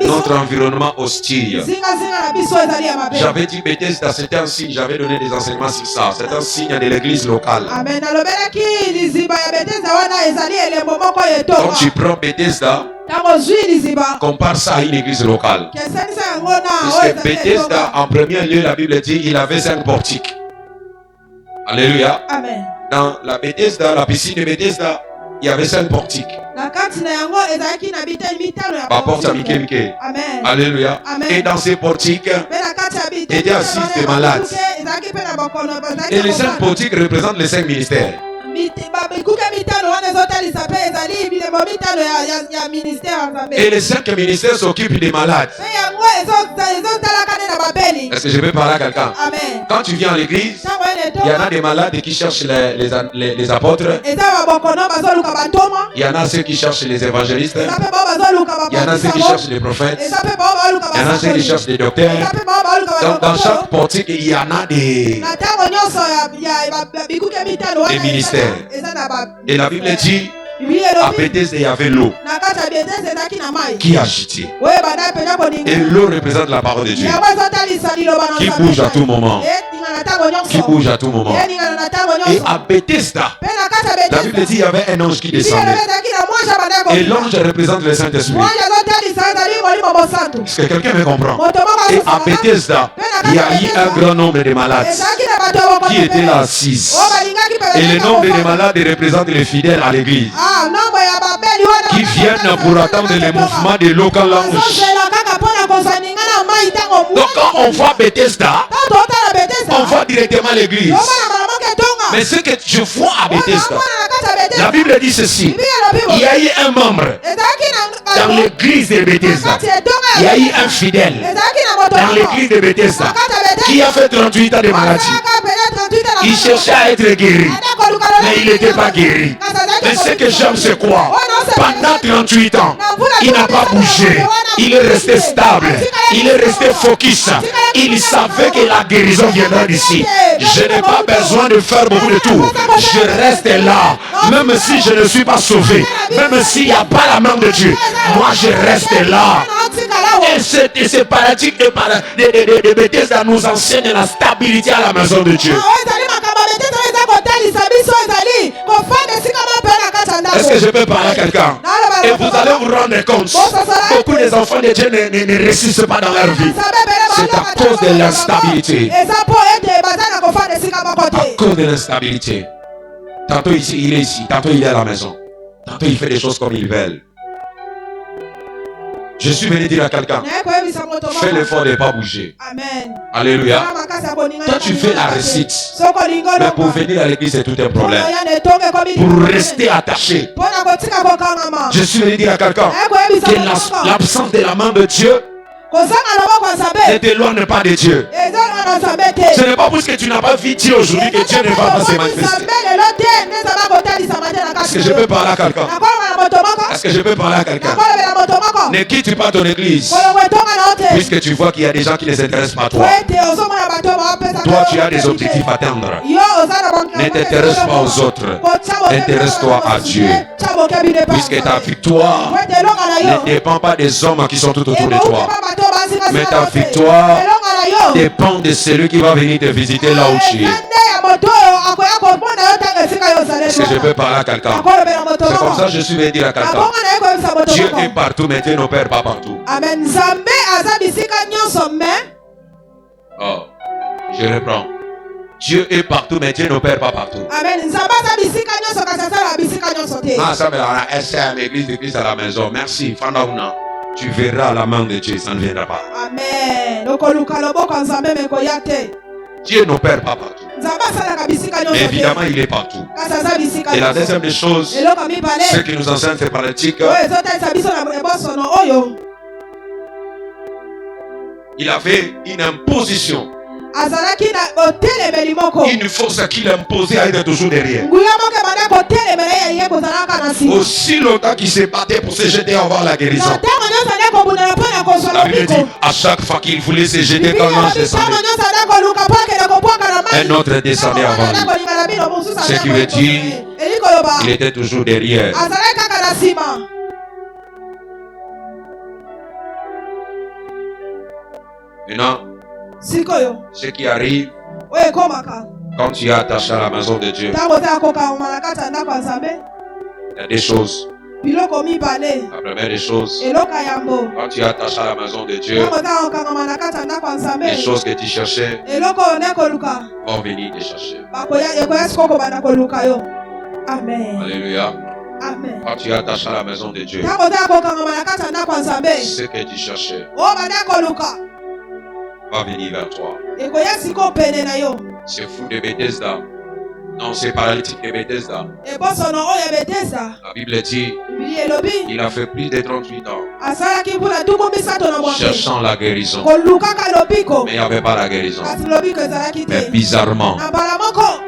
notre environnement hostile. J'avais dit Bethesda, c'était un signe, j'avais donné des enseignements sur ça. C'est un signe de l'église locale. Quand tu prends Bethesda, compare ça à une église locale. Parce que Bethesda, en premier lieu, la Bible dit, il avait 5 portiques. Alléluia. Amen. Dans la Bethesda, la piscine de Bethesda, il y avait 5 portiques. Amen. Alléluia. Amen. Et dans ces portiques, il y a 6 des malades. Et les 5 portiques représentent les 5 ministères. Et les 5 ministères s'occupent des malades. Est-ce que je peux parler à quelqu'un? Quand tu viens à l'église, il y en a des malades qui cherchent les apôtres. Il y en a ceux qui cherchent les évangélistes. Il y en a ceux qui cherchent les prophètes. Il y en a ceux qui cherchent les docteurs. Donc dans chaque portique, il y en a des ministères. Et la Bible dit, à Bethesda, il y avait l'eau qui agitait. Et l'eau représente la parole de Dieu qui bouge à tout moment. Qui bouge à tout moment. Et à Bethesda, la Bible dit qu'il y avait un ange qui descendait. Et l'ange représente le Saint-Esprit. Est-ce que quelqu'un me comprend? Et à Bethesda, il y a eu un grand nombre de malades qui étaient là assis. Et le nombre de malades représente les fidèles à l'église qui viennent pour attendre les mouvements de l'eau quand l'ange. Donc quand on voit Bethesda, on voit directement l'église. Mais ce que je vois à Bethesda, la Bible dit ceci. Il y a eu un membre dans l'église de Bethesda. Il y a eu un fidèle dans l'église de Bethesda qui a fait 38 ans de maladie. Il cherchait à être guéri, mais il n'était pas guéri. Mais ce que j'aime, c'est quoi? Pendant 38 ans, il n'a pas bougé. Il est resté stable. Il est resté focus. Il savait que la guérison viendra d'ici. Je n'ai pas besoin de faire beaucoup de tours. Je reste là. Même si je ne suis pas sauvé, même s'il n'y a pas la main de Dieu, moi je reste là. Et ce paradigme de Bethesda nous enseigne la stabilité à la maison de Dieu. Est-ce que je peux parler à quelqu'un? Et vous allez vous rendre compte, beaucoup des enfants de Dieu ne réussissent pas dans leur vie. C'est à cause de l'instabilité. À cause de l'instabilité. Tantôt ici, il est ici. Tantôt il est à la maison. Tantôt il fait des choses comme il veut. Je suis venu dire à quelqu'un, fais l'effort de ne pas bouger. Amen. Alléluia. Toi tu fais la récite, mais pour venir à l'église c'est tout un problème. Pour rester attaché. Je suis venu dire à quelqu'un que l'absence de la main de Dieu ne t'éloigne pas de Dieu. Ce n'est pas parce que tu n'as pas vu Dieu aujourd'hui que Dieu ne va pas se manifester. Est-ce que je peux parler à quelqu'un? Est-ce que je peux parler à quelqu'un? Ne quitte pas ton église, puisque tu vois qu'il y a des gens qui ne s'intéressent pas à toi. Toi, tu as des objectifs à atteindre. Ne t'intéresse pas aux autres. Intéresse-toi à Dieu. Puisque ta victoire ne dépend pas des hommes qui sont tout autour de toi. Mais ta victoire dépend de celui qui va venir te visiter là où tu es. Est-ce que je peux parler à quelqu'un? C'est comme ça que je suis venu dire à quelqu'un. Dieu est partout, mais Dieu n'opère pas partout. Amen. Oh, je reprends. Dieu est partout, mais Dieu n'opère pas partout. Amen. Ah, ça me l'a SM, église de Christ à la maison. Merci, Fandaouna. Tu verras la main de Dieu, ça ne viendra pas. Amen. Dieu n'opère pas partout. Mais évidemment, il est partout. Et la deuxième des choses, ce qui nous enseigne ces pratiques, il avait une imposition. Une force qu'il imposait à être toujours derrière. Aussi longtemps qu'il se battait pour se jeter avant la guérison. La Bible dit, à chaque fois qu'il voulait se jeter quand l'ange descendait, un autre descendait avant lui. Ce qui veut dire, il était toujours derrière. Maintenant, ce qui arrive quand tu es attaché à la maison de Dieu, il y a des choses. La première des choses, quand tu es attaché à la maison de Dieu, les choses que tu cherchais vont venir te chercher. Alléluia. Quand tu es attaché à la maison de Dieu, ce que tu cherchais va venir vers toi. C'est fou de Bethesda. Non, c'est paralytique de Bethesda. La Bible dit il a fait plus de 38 ans cherchant la guérison. Mais il n'y avait pas la guérison. Mais bizarrement,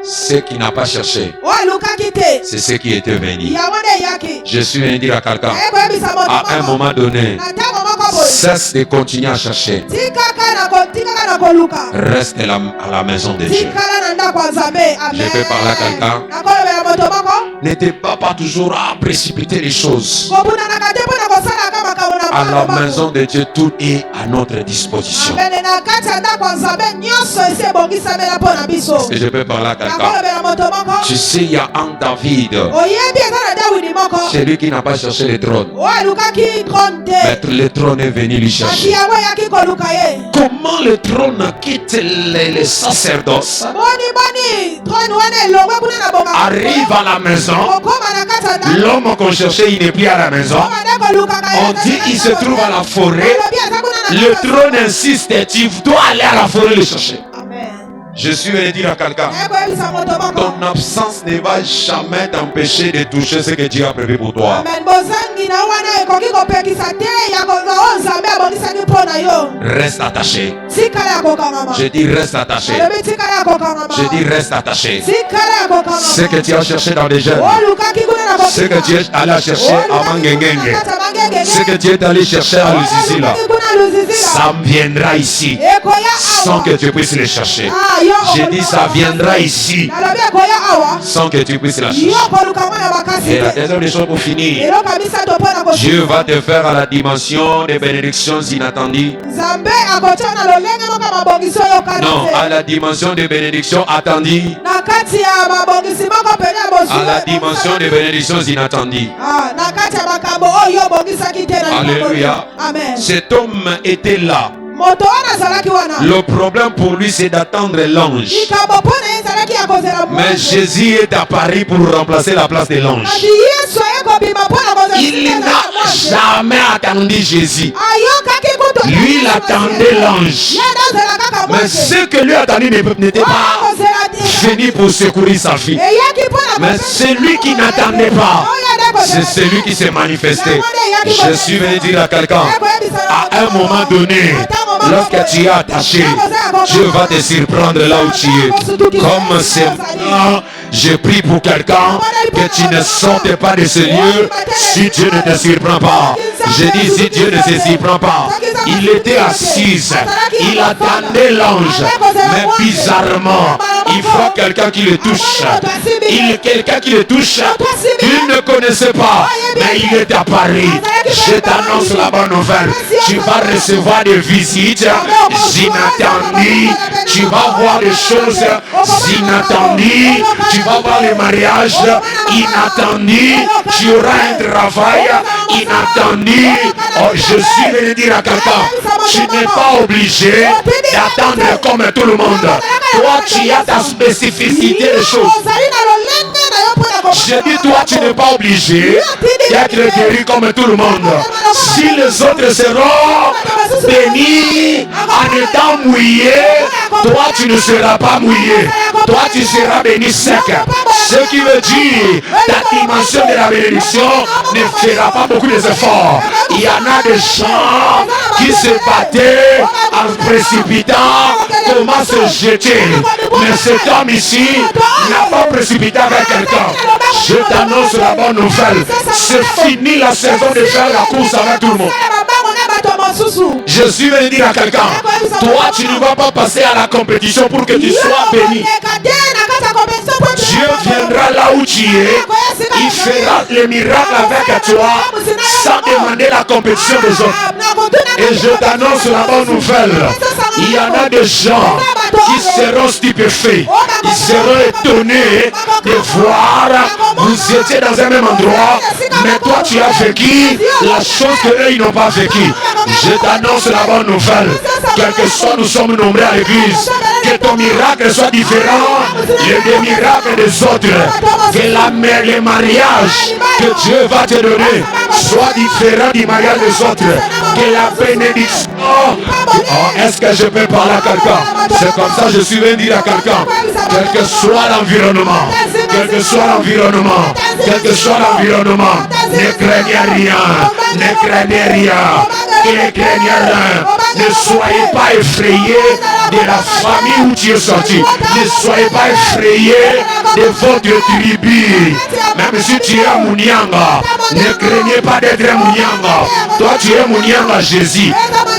ce qui n'a pas cherché, c'est ce qui était venu. Je suis venu dire à quelqu'un, à un moment donné, cesse de continuer à chercher. Reste à la maison de Dieu. Je peux parler à quelqu'un. N'était pas toujours à précipiter les choses. À la maison de Dieu, tout est à notre disposition. Est-ce que je peux parler à quelqu'un? Tu sais, il y a un David. C'est lui qui n'a pas cherché le trône. Mais le trône est venu lui chercher. Comment le trône quitte les sacerdoces, arrive à la maison, l'homme qu'on cherchait, il n'est plus à la maison. On dit qu'il se trouve à la forêt. Le trône insiste, tu dois aller à la forêt le chercher. Je suis venu dire à quelqu'un, ton absence ne va jamais t'empêcher de toucher ce que Dieu a prévu pour toi. Reste attaché. Je dis reste attaché. Je dis reste attaché. Ce que tu as cherché dans les jeunes, ce que tu es allé chercher à Mangengenge, ce que tu es allé chercher à Lusisila, ça viendra ici sans que tu puisses le chercher. J'ai dit ça viendra ici sans que tu puisses la chercher. Et la deuxième des choses pour finir, Dieu va te faire à la dimension des bénédictions inattendues. Non, à la dimension des bénédictions attendues. À la dimension des bénédictions inattendues. Alléluia. Cet homme était là. Le problème pour lui, c'est d'attendre l'ange. Mais Jésus est apparu pour remplacer la place de l'ange. Il n'a jamais attendu Jésus. Lui, il attendait l'ange. Mais ce que lui attendait n'était pas fini pour secourir sa fille. Mais celui qui n'attendait pas, c'est celui qui s'est manifesté. Je suis venu dire à quelqu'un, à un moment donné, lorsque tu es attaché, Dieu va te surprendre là où tu es. Comme c'est maintenant, je prie pour quelqu'un que tu ne sortes pas de ce lieu si Dieu ne te surprend pas. Je dis si Dieu ne se surprend pas. Il était assis, il attendait l'ange, mais bizarrement, il voit quelqu'un qui le touche. Quelqu'un qui le touche, qu'il ne connaissait pas, mais il est apparu. Je t'annonce la bonne nouvelle. Tu vas recevoir des visites inattendues. Tu vas voir des choses inattendues. Tu vas voir les mariages inattendus. Tu auras un travail inattendu. Oh, je suis venu dire à quelqu'un, tu n'es pas obligé d'attendre comme tout le monde. Toi, tu as ta spécificité de choses. Je dis, toi, tu n'es pas obligé d'être guéri comme tout le monde. Si les autres seront bénis en étant mouillés, toi, tu ne seras pas mouillé. Toi, tu seras béni sec. Ce qui veut dire, ta dimension de la bénédiction ne fera pas beaucoup d'efforts. Il y en a des gens qui se battaient en précipitant, comment se jeter. Mais cet homme ici n'a pas précipité avec quelqu'un. Je t'annonce la bonne nouvelle. C'est fini la saison de faire la course avec tout le monde. Je suis venu dire à quelqu'un, toi tu ne vas pas passer à la compétition pour que tu sois béni. Dieu viendra là où tu es, il fera les miracles avec toi sans demander la compétition des autres. Et je t'annonce la bonne nouvelle. Il y en a des gens qui seront stupéfaits. Ils seront étonnés de voir, vous étiez dans un même endroit, mais toi tu as vécu la chose qu'eux ils n'ont pas vécu. Je t'annonce la bonne nouvelle. Quel que soit nous sommes nombreux à l'église, que ton miracle soit différent des miracles des autres. Que les mariages que Dieu va te donner soient différents du mariage des autres. Que la bénédiction... Oh, est-ce que je peux parler à quelqu'un? C'est comme ça que je suis venu dire à quelqu'un. Quel que soit l'environnement, quel que soit l'environnement, quel que soit l'environnement, ne craignez rien, ne craignez rien, ne craignez rien. Ne soyez pas effrayés de la famille où tu es sorti. Ne soyez pas effrayés de votre tribu. Même si tu es à Mounianga, ne craignez pas d'être un Mounianga. Toi tu es Mounianga Jésus.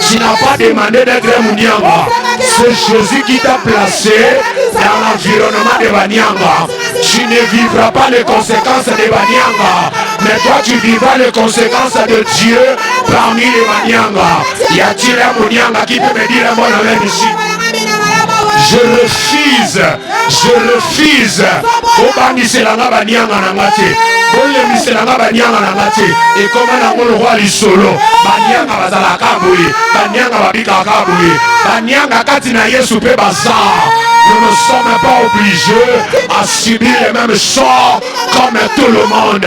Tu n'as pas demandé d'être un Mounianga. C'est Jésus qui t'a placé dans l'environnement de Banyanga. Tu ne vivras pas les conséquences de Banyanga, mais toi tu vivras les conséquences de Dieu parmi les Banyanga. Y a-t-il un Mounianga qui peut me dire un bon amen ici? Je refuse. Obani c'est la Banyanga Nangate. Et comme un roi l'isolo, Banyanga bazalaka boye, Banyanga babikaka boye, Banyanga katina yesu pe bazar. Nous ne sommes pas obligés à subir les mêmes sorts comme tout le monde.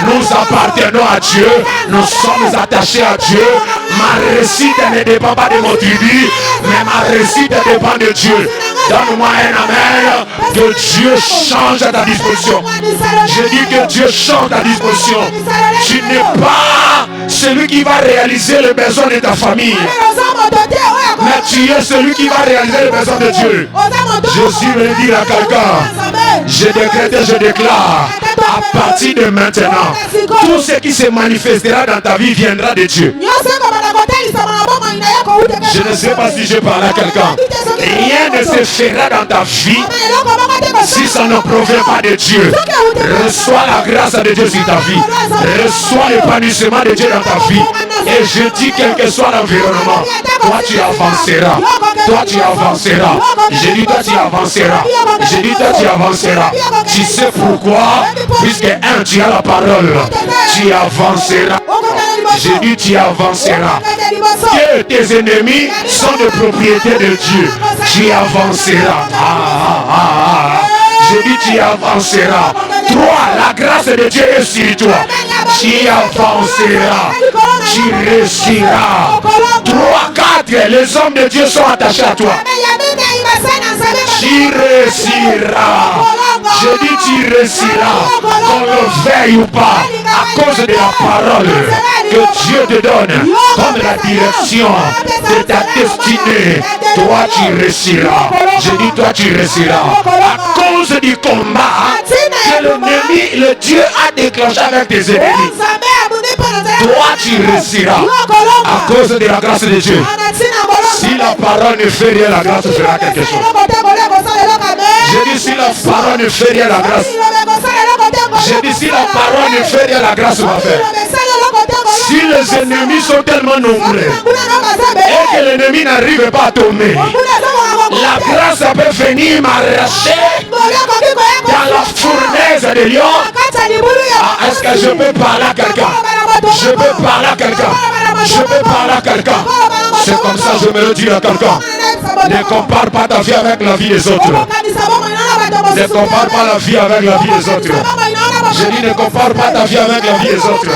Nous appartenons à Dieu, nous sommes attachés à Dieu. Ma réussite ne dépend pas de mon tribu, mais ma réussite dépend de Dieu. Donne-moi un amen. Que Dieu change ta disposition. Je dis que Dieu change ta disposition. Tu n'es pas celui qui va réaliser les besoins de ta famille, mais tu es celui qui va réaliser les besoins de Dieu. Jésus veut dire à quelqu'un, je décrète et je déclare, à partir de maintenant, tout ce qui se manifestera dans ta vie viendra de Dieu. Je ne sais pas si je parle à quelqu'un. Rien ne se fera dans ta vie si ça ne provient pas de Dieu. Reçois la grâce de Dieu sur ta vie. Reçois l'épanouissement de Dieu dans ta vie. Et je dis, quel que soit l'environnement, toi tu avanceras. Toi tu avanceras. Je dis, toi tu avanceras. Je dis, toi tu avanceras. Tu sais pourquoi? Puisque tu as la parole, tu avanceras. Je dis, tu avanceras. Que tes ennemis sont de propriété de Dieu. Tu avanceras. Je dis, tu avanceras. 3. La grâce de Dieu est sur toi. Tu avanceras. Tu réussiras. 3, 4. Les hommes de Dieu sont attachés à toi. Tu réussiras. Je dis, tu réussiras. Qu'on le veuille ou pas, à cause de la parole que Dieu te donne comme la direction de ta destinée. Toi tu réussiras. Je dis, toi tu réussiras. À cause du combat que l'ennemi, le Dieu a déclenché avec tes ennemis, toi tu réussiras. À cause de la grâce de Dieu. Si la parole ne fait rien, la grâce fera quelque chose. Je dis, si la parole ne fait rien, la grâce. Je dis, si la parole ne fait rien, la grâce va faire. Si les ennemis sont tellement nombreux et que l'ennemi n'arrive pas à tomber, la grâce peut venir m'arracher dans la fournaise de lion. Est-ce que je peux parler à quelqu'un? Je peux parler à quelqu'un. Je peux parler à quelqu'un. C'est comme ça que je me le dis à quelqu'un. Ne compare pas ta vie avec la vie des autres. Ne compare pas la vie avec la vie des autres. Je dis, ne compare pas ta vie avec la vie des autres.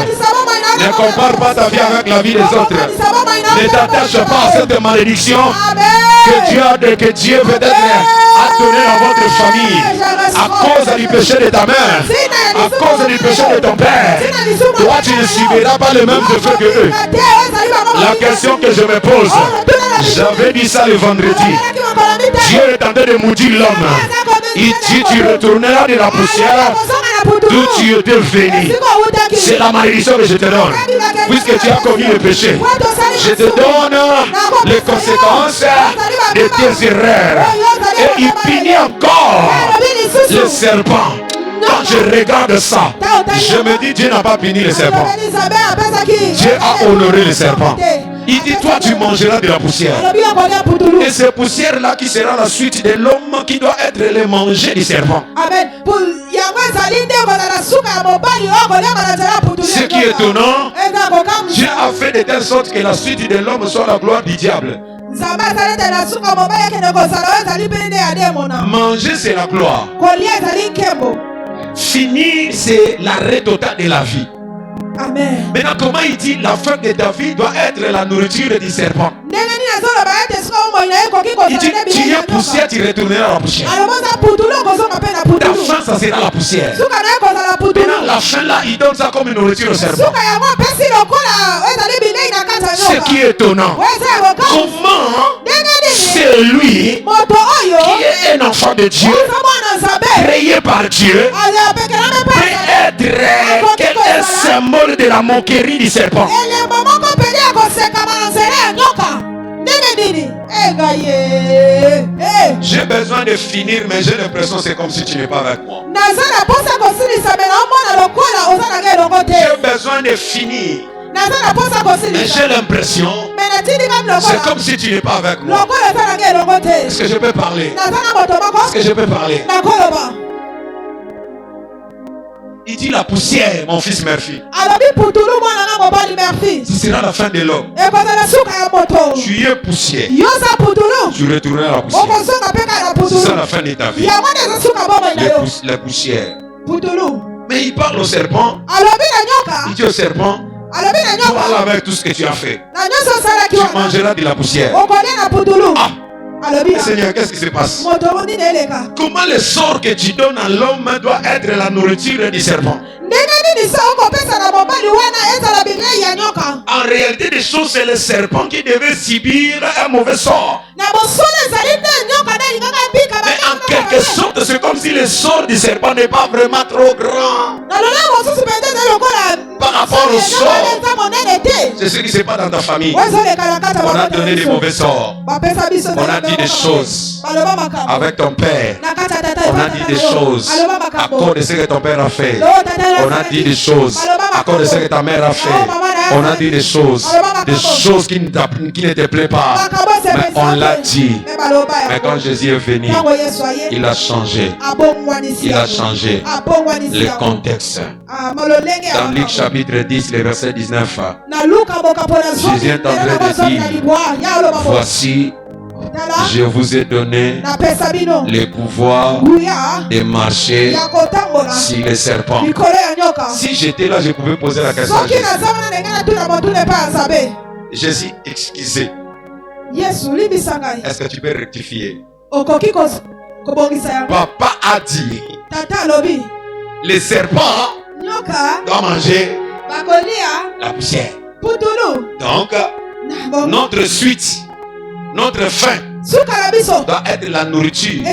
Ne compare pas ta vie avec la vie des autres. Ne t'attache pas à cette malédiction que Dieu peut-être a donné à votre famille à cause du péché de ta mère, à cause du péché de ton père. Toi, tu ne subiras pas les mêmes effets que eux. La question que je me pose, j'avais dit ça le vendredi. Dieu est en train de maudire l'homme. Il dit, tu retourneras de la poussière d'où tu étais venu. C'est la malédiction que je te donne. Puisque tu as commis le péché, je te donne les conséquences de tes erreurs. Et il punit encore le serpent. Quand je regarde ça, je me dis, Dieu n'a pas puni le serpent. Dieu a honoré le serpent. Il dit, toi tu mangeras de la poussière. Et cette poussière-là qui sera la suite de l'homme qui doit être le manger du serpent. Amen. Ce qui est étonnant, Dieu a fait de telle sorte que la suite de l'homme soit la gloire du diable. Manger, c'est la gloire. Finir, c'est l'arrêt total de la vie. Amen. Maintenant, comment il dit la fin de ta vie doit être la nourriture du serpent? Il dit, tu es poussière, tu retourneras à la poussière. Ta fin, ça sera la poussière. Maintenant, la fin là, il donne ça comme une nourriture au serpent. Ce qui est étonnant, comment c'est lui qui est un enfant de Dieu, créé par Dieu, peut être un symbole de la moquerie du serpent. J'ai besoin de finir, mais j'ai l'impression que c'est comme si tu n'es pas avec moi. J'ai besoin de finir, mais j'ai l'impression c'est comme si tu n'es pas avec moi. Est-ce que je peux parler? Est-ce que je peux parler? Il dit la poussière, mon fils Murphy. Ce sera la fin de l'homme. Tu es poussière. Tu retourneras à la poussière. C'est ça la fin de ta vie. La poussière. Mais il parle au serpent. Il dit au serpent, toi avec tout ce que tu as fait, tu mangeras de la poussière. Seigneur, qu'est-ce qui se passe? Comment le sort que tu donnes à l'homme doit être la nourriture du serpent? En réalité des choses, c'est le serpent qui devait subir un mauvais sort. Mais en quelque sorte, c'est comme si le sort du serpent n'est pas vraiment trop grand par rapport au sort. C'est ce qui se passe dans ta famille. On a donné des mauvais sorts. On a dit des choses avec ton père. On a dit des choses à cause de ce que ton père a fait. On a dit des choses à cause de ce que ta mère a fait. On a dit des choses qui ne te plaisent pas. Mais on l'a dit. Mais quand Jésus est venu, il a changé. Il a changé le contexte. Dans Luc chapitre 10, le verset 19, Jésus est en train de dire, voici, je vous ai donné le pouvoir de marcher sur les serpents. Si j'étais là, je pouvais poser la question à Jésus. Jésus, excusez. Est-ce que tu peux rectifier? Papa a dit, les serpents doivent manger la poussière. Donc, notre suite, notre fin doit être la nourriture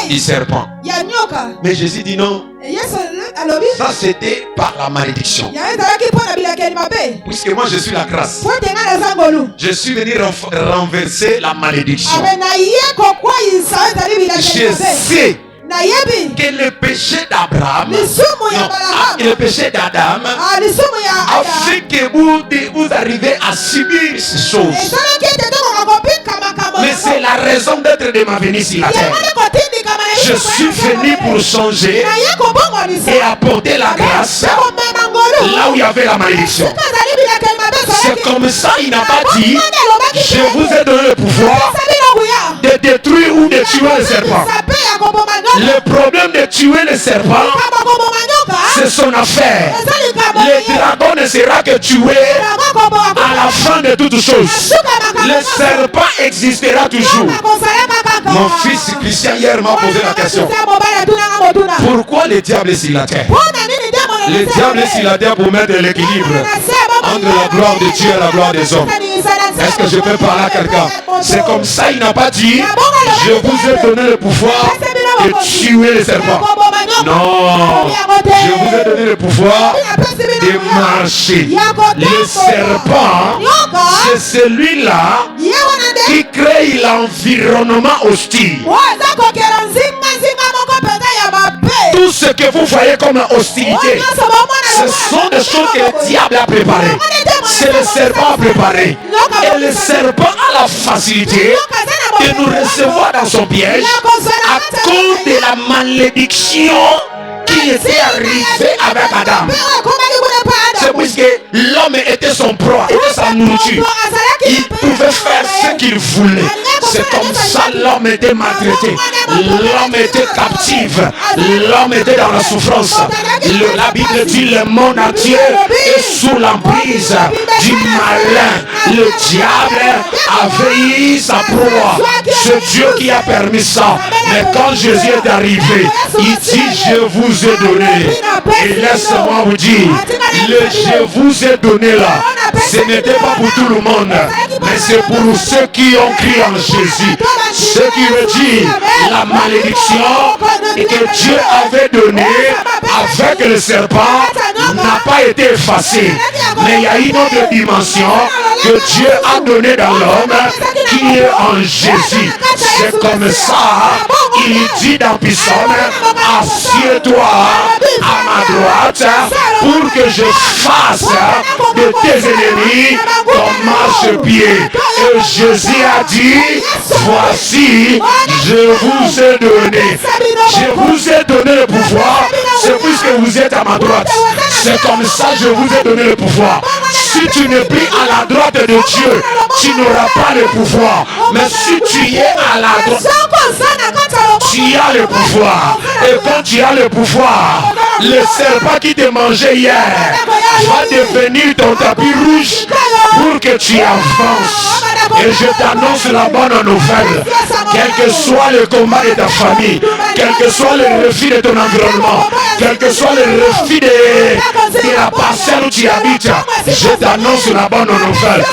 du serpent. Mais Jésus dit non. Ça c'était par la malédiction. Puisque moi je suis la grâce. Je suis venu renverser la malédiction. Je sais que le péché d'Abraham, le péché d'Adam, a fait que vous arrivez à subir ces choses. Mais c'est la raison d'être de ma venue sur la terre. Je suis venu pour changer et apporter la grâce là où il y avait la malédiction. C'est comme ça, il n'a pas dit, je vous ai donné le pouvoir de détruire ou de tuer le serpent. Le problème de tuer le serpent, c'est son affaire. Le dragon ne sera que tué à la fin de toutes choses. Le serpent existera toujours. Mon fils Christian hier m'a posé la question. Pourquoi le diable est sur la terre? Le diable est sur la terre pour mettre l'équilibre entre la gloire de Dieu et la gloire des hommes. Est-ce que je peux parler à quelqu'un? C'est comme ça, il n'a pas dit, je vous ai donné le pouvoir de tuer les serpents. Non, je vous ai donné le pouvoir de marcher. Le serpent, c'est celui-là qui crée l'environnement hostile. Tout ce que vous voyez comme hostilité, ce sont des choses que le diable a préparées. C'est le serpent a préparé. Et le serpent a la facilité de nous recevoir dans son piège à cause de la malédiction qui était arrivée avec Adam. C'est puisque l'homme était son proie, était sa nourriture. Il pouvait faire ce qu'il voulait. C'est comme ça l'homme était maltraité. L'homme était captif. L'homme était dans la souffrance. La Bible dit le monde entier est sous l'emprise du malin. Le diable avait eu sa proie. C'est Dieu qui a permis ça. Mais quand Jésus est arrivé, il dit je vous ai donné. Et laisse-moi vous dire, le je vous ai donné là, ce n'était pas pour tout le monde, mais c'est pour ceux qui ont crié en Jésus. Ce qui veut dire la malédiction que Dieu avait donnée avec le serpent n'a pas été effacée. Mais il y a une autre dimension que Dieu a donnée dans l'homme qui est en Jésus. C'est comme ça, il dit dans Psaume, assieds-toi à ma droite pour que je fasse de tes ennemis ton marchepied. Et Jésus a dit, voici, je vous ai donné le pouvoir C'est puisque vous êtes à ma droite. C'est comme ça que je vous ai donné le pouvoir. Si tu n'es plus à la droite de Dieu, tu n'auras pas le pouvoir. Mais si tu es à la droite, tu as le pouvoir. Et quand tu as le pouvoir, le serpent qui te mangeait hier va devenir ton tapis rouge pour que tu avances. Et je t'annonce la bonne nouvelle. Quel que soit le combat de ta famille, quel que soit le refus de ton environnement, quel que soit le refus de la parcelle où tu habites, je t'annonce la bonne nouvelle.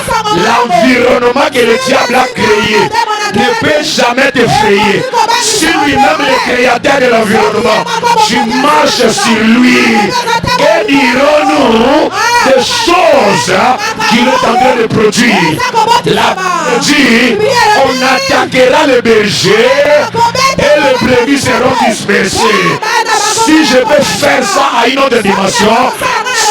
L'environnement que le diable a créé ne peut jamais t'effrayer. Si lui-même le créateur de l'environnement, tu marches sur lui. Et dirons-nous des choses qu'il est en train de produire. La dit, on attaquera le berger et les brebis seront dispersées. Si je peux faire ça à une autre dimension,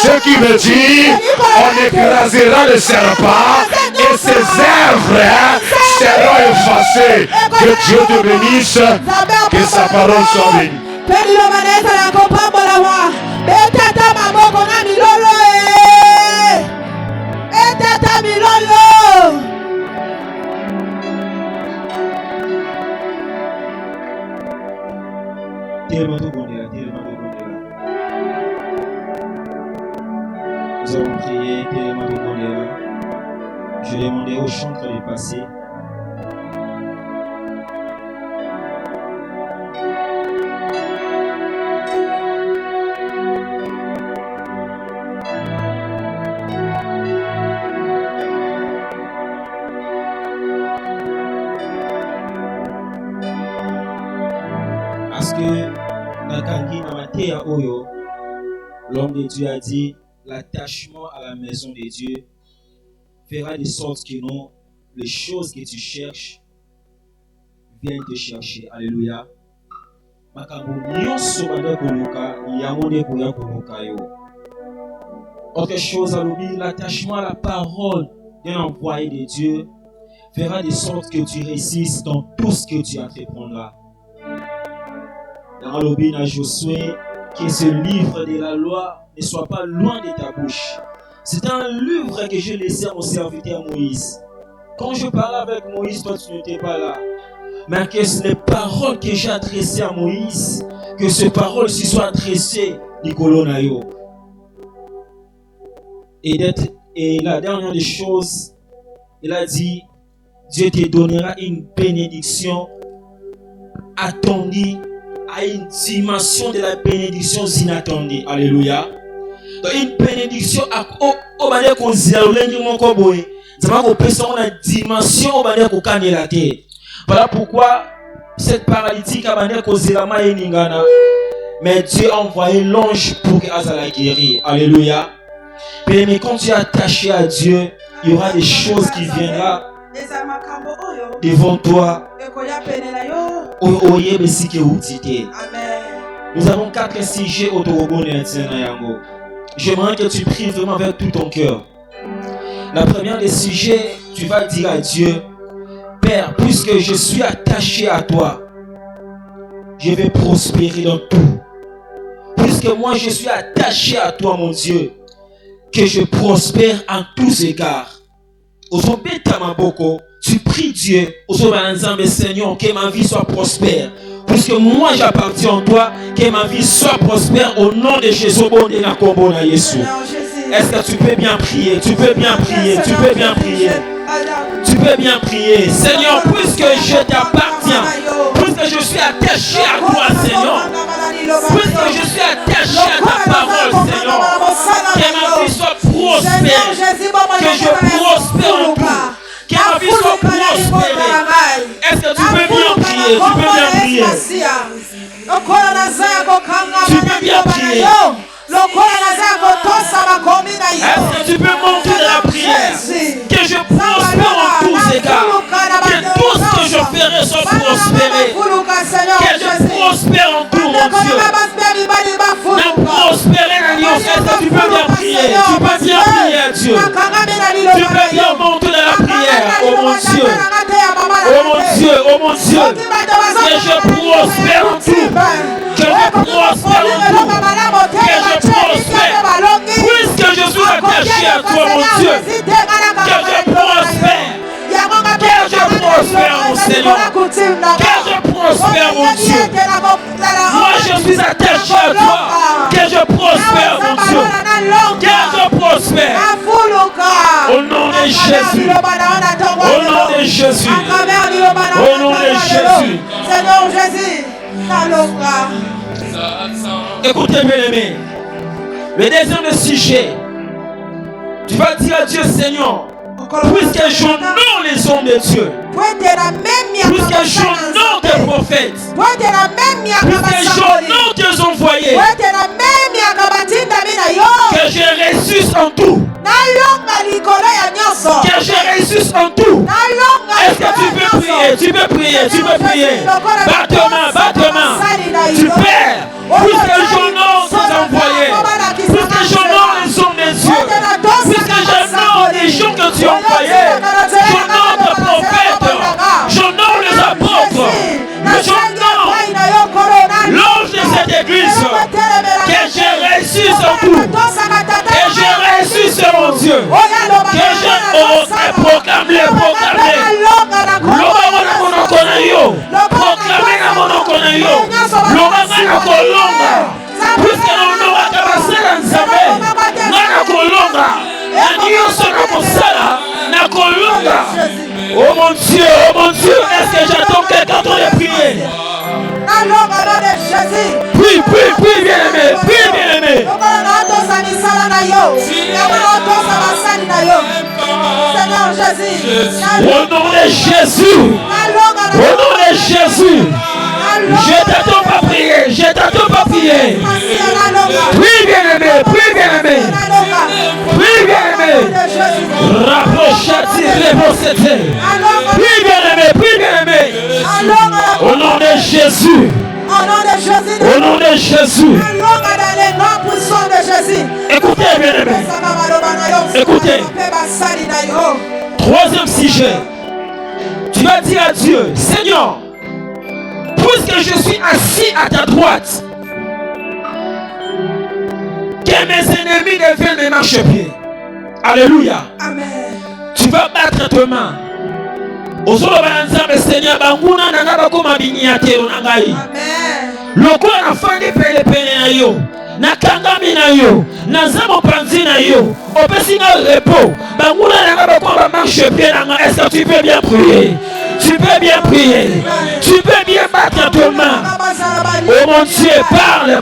ce qui veut dire on écrasera le serpent et ses œuvres seront effacées. Que Dieu te bénisse, que sa parole soit bénie. Nous avons prié, je demandais au chanteur de passer. Parce que l'homme de Dieu a dit, l'attachement à la maison de Dieu fera de sorte que non, les choses que tu cherches viennent te chercher. Alléluia. Autre chose, l'attachement à la parole d'un envoyé de Dieu fera de sorte que tu réussisses dans tout ce que tu entreprendras. Dans l'obéissance à Josué, que ce livre de la loi ne soit pas loin de ta bouche. C'est un livre que j'ai laissé à mon serviteur Moïse. Quand je parlais avec Moïse, toi tu n'étais pas là. Mais que les paroles que j'ai adressées à Moïse, que ces paroles s'y soient adressées Nicolas Nayo. Et la dernière des choses, il a dit, Dieu te donnera une bénédiction attendue à une dimension de la bénédiction inattendue. Alléluia. Donc une bénédiction à dimension voilà pourquoi cette paralytique a mais Dieu a envoyé l'ange pour qu'elle la guérir. Alléluia. Mais quand tu es attaché à Dieu, il y aura des choses qui viendront devant toi. Nous avons 4 sujets au j'aimerais que tu pries vraiment avec tout ton cœur. La première des sujets, tu vas dire à Dieu, Père, puisque je suis attaché à toi, je vais prospérer dans tout. Puisque moi je suis attaché à toi, mon Dieu, que je prospère en tous égards. Tu pries Dieu, Seigneur, que ma vie soit prospère. Puisque moi j'appartiens en toi, que ma vie soit prospère au nom de Jésus. Est-ce que tu peux bien prier? Tu peux bien prier, tu peux bien prier. Tu peux bien prier. Seigneur, puisque je t'appartiens, puisque je suis attaché à toi, Seigneur, puisque je suis attaché à ta parole, Seigneur, que ma vie soit prospère, que je prospère en tout. Que ma vie soit prospérée. Est-ce que tu peux bien prier? Tu peux bien prier. Tu peux bien prier. Est-ce que tu peux monter de la prière? Que je prospère en tous égards. Que tout ce que je ferai soit prospéré. Que je prospère en tout, mon Dieu. La prospérer, est-ce que tu peux bien prier? Tu peux bien prier, Dieu. Tu peux bien monter de la prière, oh mon Dieu. Oh mon Dieu. Dieu, oh mon Dieu, que je prospère en tout, que je prospère en tout, que je prospère, puisque je suis attaché à toi, mon Dieu, que je prospère, mon Seigneur, que je prospère, mon Dieu. Moi, je suis attaché à toi, que je prospère, mon Dieu, que je prospère. Au nom de Jésus, au nom de Jésus, au nom de Jésus. Seigneur Jésus, Écoutez, bien-aimés, le deuxième sujet, tu vas dire à Dieu, Seigneur, puisque j'honore les hommes de Dieu, puisque j'honore tes prophètes, puisque j'honore tes envoyés, que je ressuscite en tout, que je ressuscite en tout. Est-ce que tu peux prier? Tu peux prier, tu peux prier. Bat tes mains, bat tes mains. Tu Père, puisque j'honore tes envoyés, puisque j'honore les hommes de Dieu, puisque j'honore les gens que tu as envoyés, j'honore tes prophètes, j'honore les apôtres, j'honore l'ange de cette église, que je ressuscite en tout, que je ressuscite mon Dieu, que je proclame les proclamer na monoko na yo, lobanga na kolonga, puisque l'honneur akabasela nzambe, na kolonga, na nyonso na kosala, na kolonga. Oh mon Dieu, est-ce que j'attends quelqu'un de prier? Prie, bien-aimé, prie, bien-aimé. Au nom de Jésus, au nom de Jésus, je t'attends pas prier, je t'attends pas prier. Prie, bien-aimé, prie, bien-aimé, prie, bien-aimé. Rapproche-toi, réponds-toi. Prie, bien-aimé, prie, bien-aimé. Au nom de Jésus. Au nom de Jésus. Écoutez, bien-aimé. Écoutez. Troisième sujet. Tu vas dire à Dieu, Seigneur, puisque je suis assis à ta droite, que mes ennemis deviennent mes marchepieds. Alléluia. Amen. Tu vas battre tes mains. Osolo banzambe Seigneur banguna nanga bakoma binyatero nangai. Amen. Lokola nafandi pele na yo, nakangami na yo, nazamo panzi na yo, opesi nga repos. Banguna nanga bakoma marche pied nanga. Est-ce que tu peux bien prier? Tu peux bien prier. Tu peux bien battre tes mains. Oh mon Dieu, parle à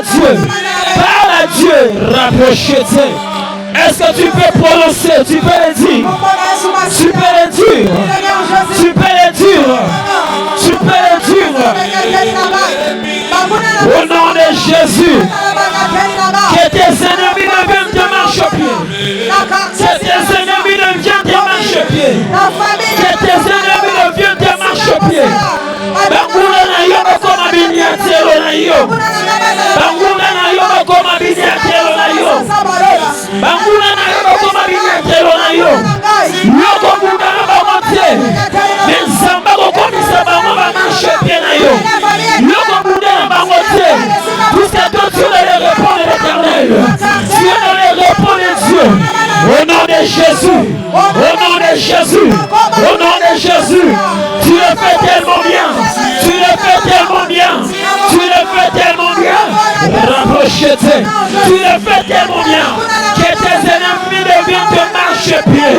Dieu. Parle à Dieu. Rapprochez-toi. Est-ce que tu peux prononcer? Tu peux le dire. Tu peux le dire. Tu peux le dire. Tu peux le dire. Au nom de Jésus. Que tes ennemis deviennent tes marchepieds. Que tes ennemis deviennent tes marchepieds. Que tes ennemis deviennent tes marchepieds. Bangula na yo bakoma binyatelo na yo. Bangula na yo bakoma binyatelo na yo. Bangula na yo bakoma binyatelo na yo. Loko bunda na bamote. Nzamba kokomisa bango ba marche bien na yo. Loko bunda na bamote. Puisque toi tu les réponds l'Éternel. Tu les réponds Dieu. Au nom de Jésus. Au nom de Jésus. Au nom de Jésus. Tu le fais tellement bien. Tu le fais tellement bien. Tu le fais tellement bien. Rapprochez-toi. Tu le fais tellement bien. Que tes ennemis deviennent tes marche-pieds.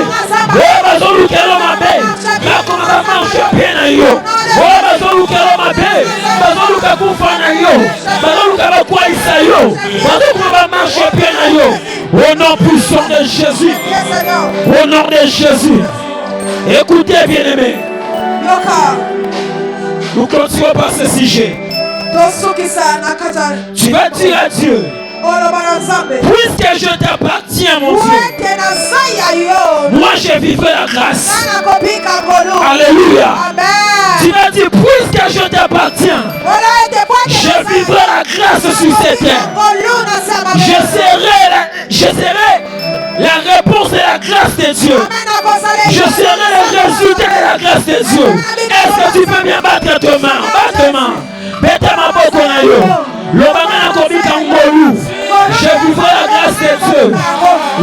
Oh, bazolukelo mabe. Bakoma marche-pieds na yo. Oh, bazolukelo mabe. Bazoluka kufa na yo. Bazoluka bakwaisa yo. Bazoluka marche-pieds na yo. Au nom puissant de Jésus. Au nom de Jésus. Écoutez, bien-aimés. Nous continuons par ce sujet. Tu vas dire à Dieu, puisque je t'appartiens, mon Dieu, moi je vivrai la grâce. Alléluia. Tu vas dire, puisque je t'appartiens, je vivrai la grâce sur cette terre. Je serai la réponse de la grâce de Dieu. Je serai le résultat de la grâce de Dieu. Est-ce que tu peux bien battre tes mains? Batte tes mains. Bête ma boko na yo. Lobanga na kobika ngolu. Je vivrai la grâce de Dieu.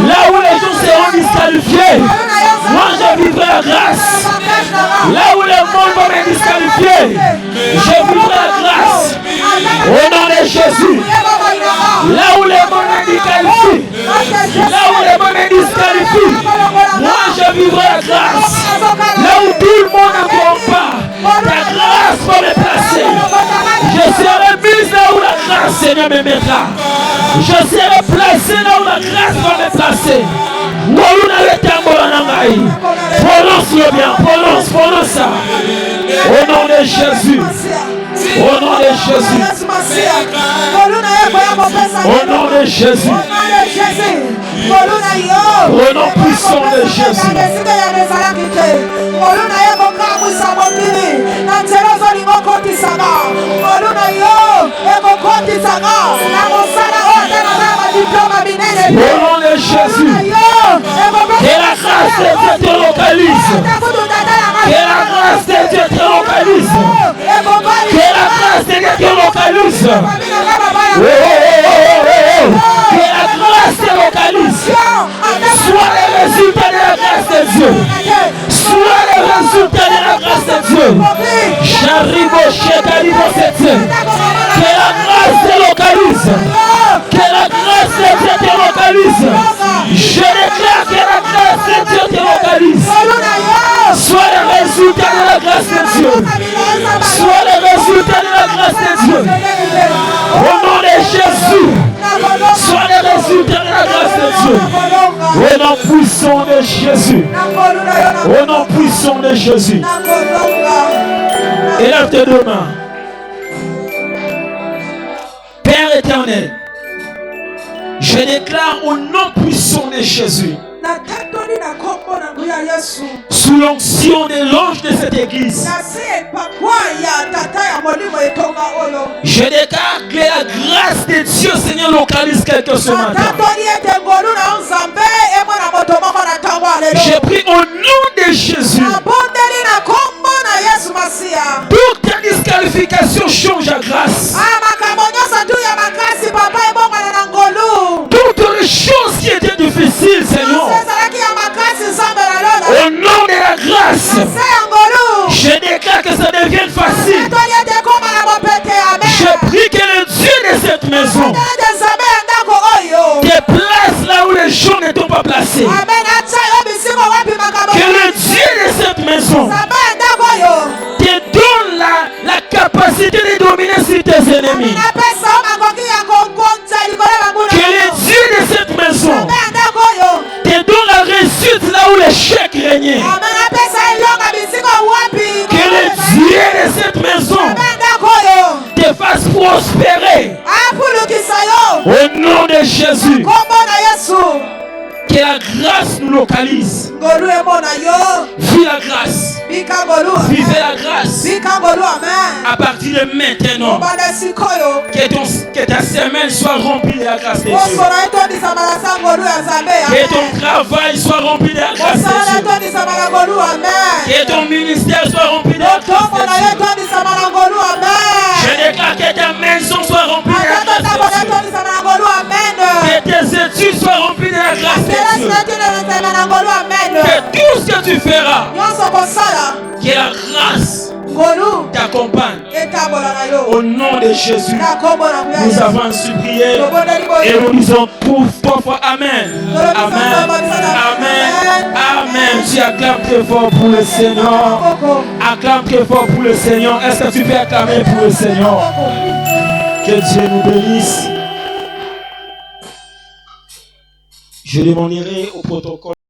Là où les gens seront disqualifiés, moi je vivrai la grâce. Là où le monde va me disqualifier, je vivrai la grâce. Au nom de Jésus. Là où le monde me disqualifie, là où le monde me disqualifie, moi je vivrai la grâce. Là où tout le monde ne comprend pas, ta grâce va me placer. Je serai mis là où la grâce, Seigneur, me mettra. Je serai placé là où la grâce va me placer. Prononce-le bien, prononce ça. Au nom de Jésus. Au nom de Jésus. Au nom de Jésus. Au nom puissant de Jésus. Au nom de Jésus. Que la grâce de Dieu te localise. Que la grâce de Dieu te localise. Que la grâce de Dieu te localise. Que la grâce te localise. Sois le résultat de la grâce de Dieu. Sois le résultat de la grâce de Dieu. J'arrive au chef d'arriver au septième. Que la grâce te localise. Que la grâce de Dieu te localise. Je déclare que la grâce de Dieu te localise. Sois le résultat de la grâce de Dieu. Sois le résultat de la grâce de Dieu. Au nom de Jésus. Sois le résultat de la grâce de Dieu. Au nom puissant de Jésus. Au nom puissant de Jésus. Élève tes deux mains. Père éternel, je déclare au nom puissant de Jésus, sous l'onction de l'ange de cette église, je déclare que la grâce de Dieu, Seigneur, localise quelqu'un ce matin. J'ai pris au nom de Jésus. Toute ta disqualification change à grâce. Toutes les choses qui étaient difficiles, Seigneur, au nom de la grâce, je déclare que ça devienne facile. Je prie que le Dieu de cette maison te place là où les gens ne t'ont pas placé. Que le Dieu de cette maison te donne la capacité de dominer sur tes ennemis. Que le Dieu de cette maison te donne la réussite là où l'échec régnait. Que le Dieu de cette maison te fasse prospérer. Au nom de Jésus. Que la grâce nous localise. Vis la grâce. Vivez la grâce. À partir de maintenant. Que ta semaine soit remplie de la grâce de Dieu. Que ton travail soit rempli de la grâce de Dieu. Que ton ministère soit rempli de la grâce de Dieu. Je déclare que ta maison soit remplie de la grâce de Dieu. Que tes études soient remplies de la grâce de Dieu. Que tout ce que tu feras, que la grâce t'accompagne. Au nom de Jésus, nous avons ainsi prié et nous disons trois fois Amen. Amen. Amen. Amen. Tu acclames très fort pour le Seigneur. Acclame très fort pour le Seigneur. Est-ce que tu peux acclamer pour le Seigneur? Que Dieu nous bénisse. Je demanderai au protocole.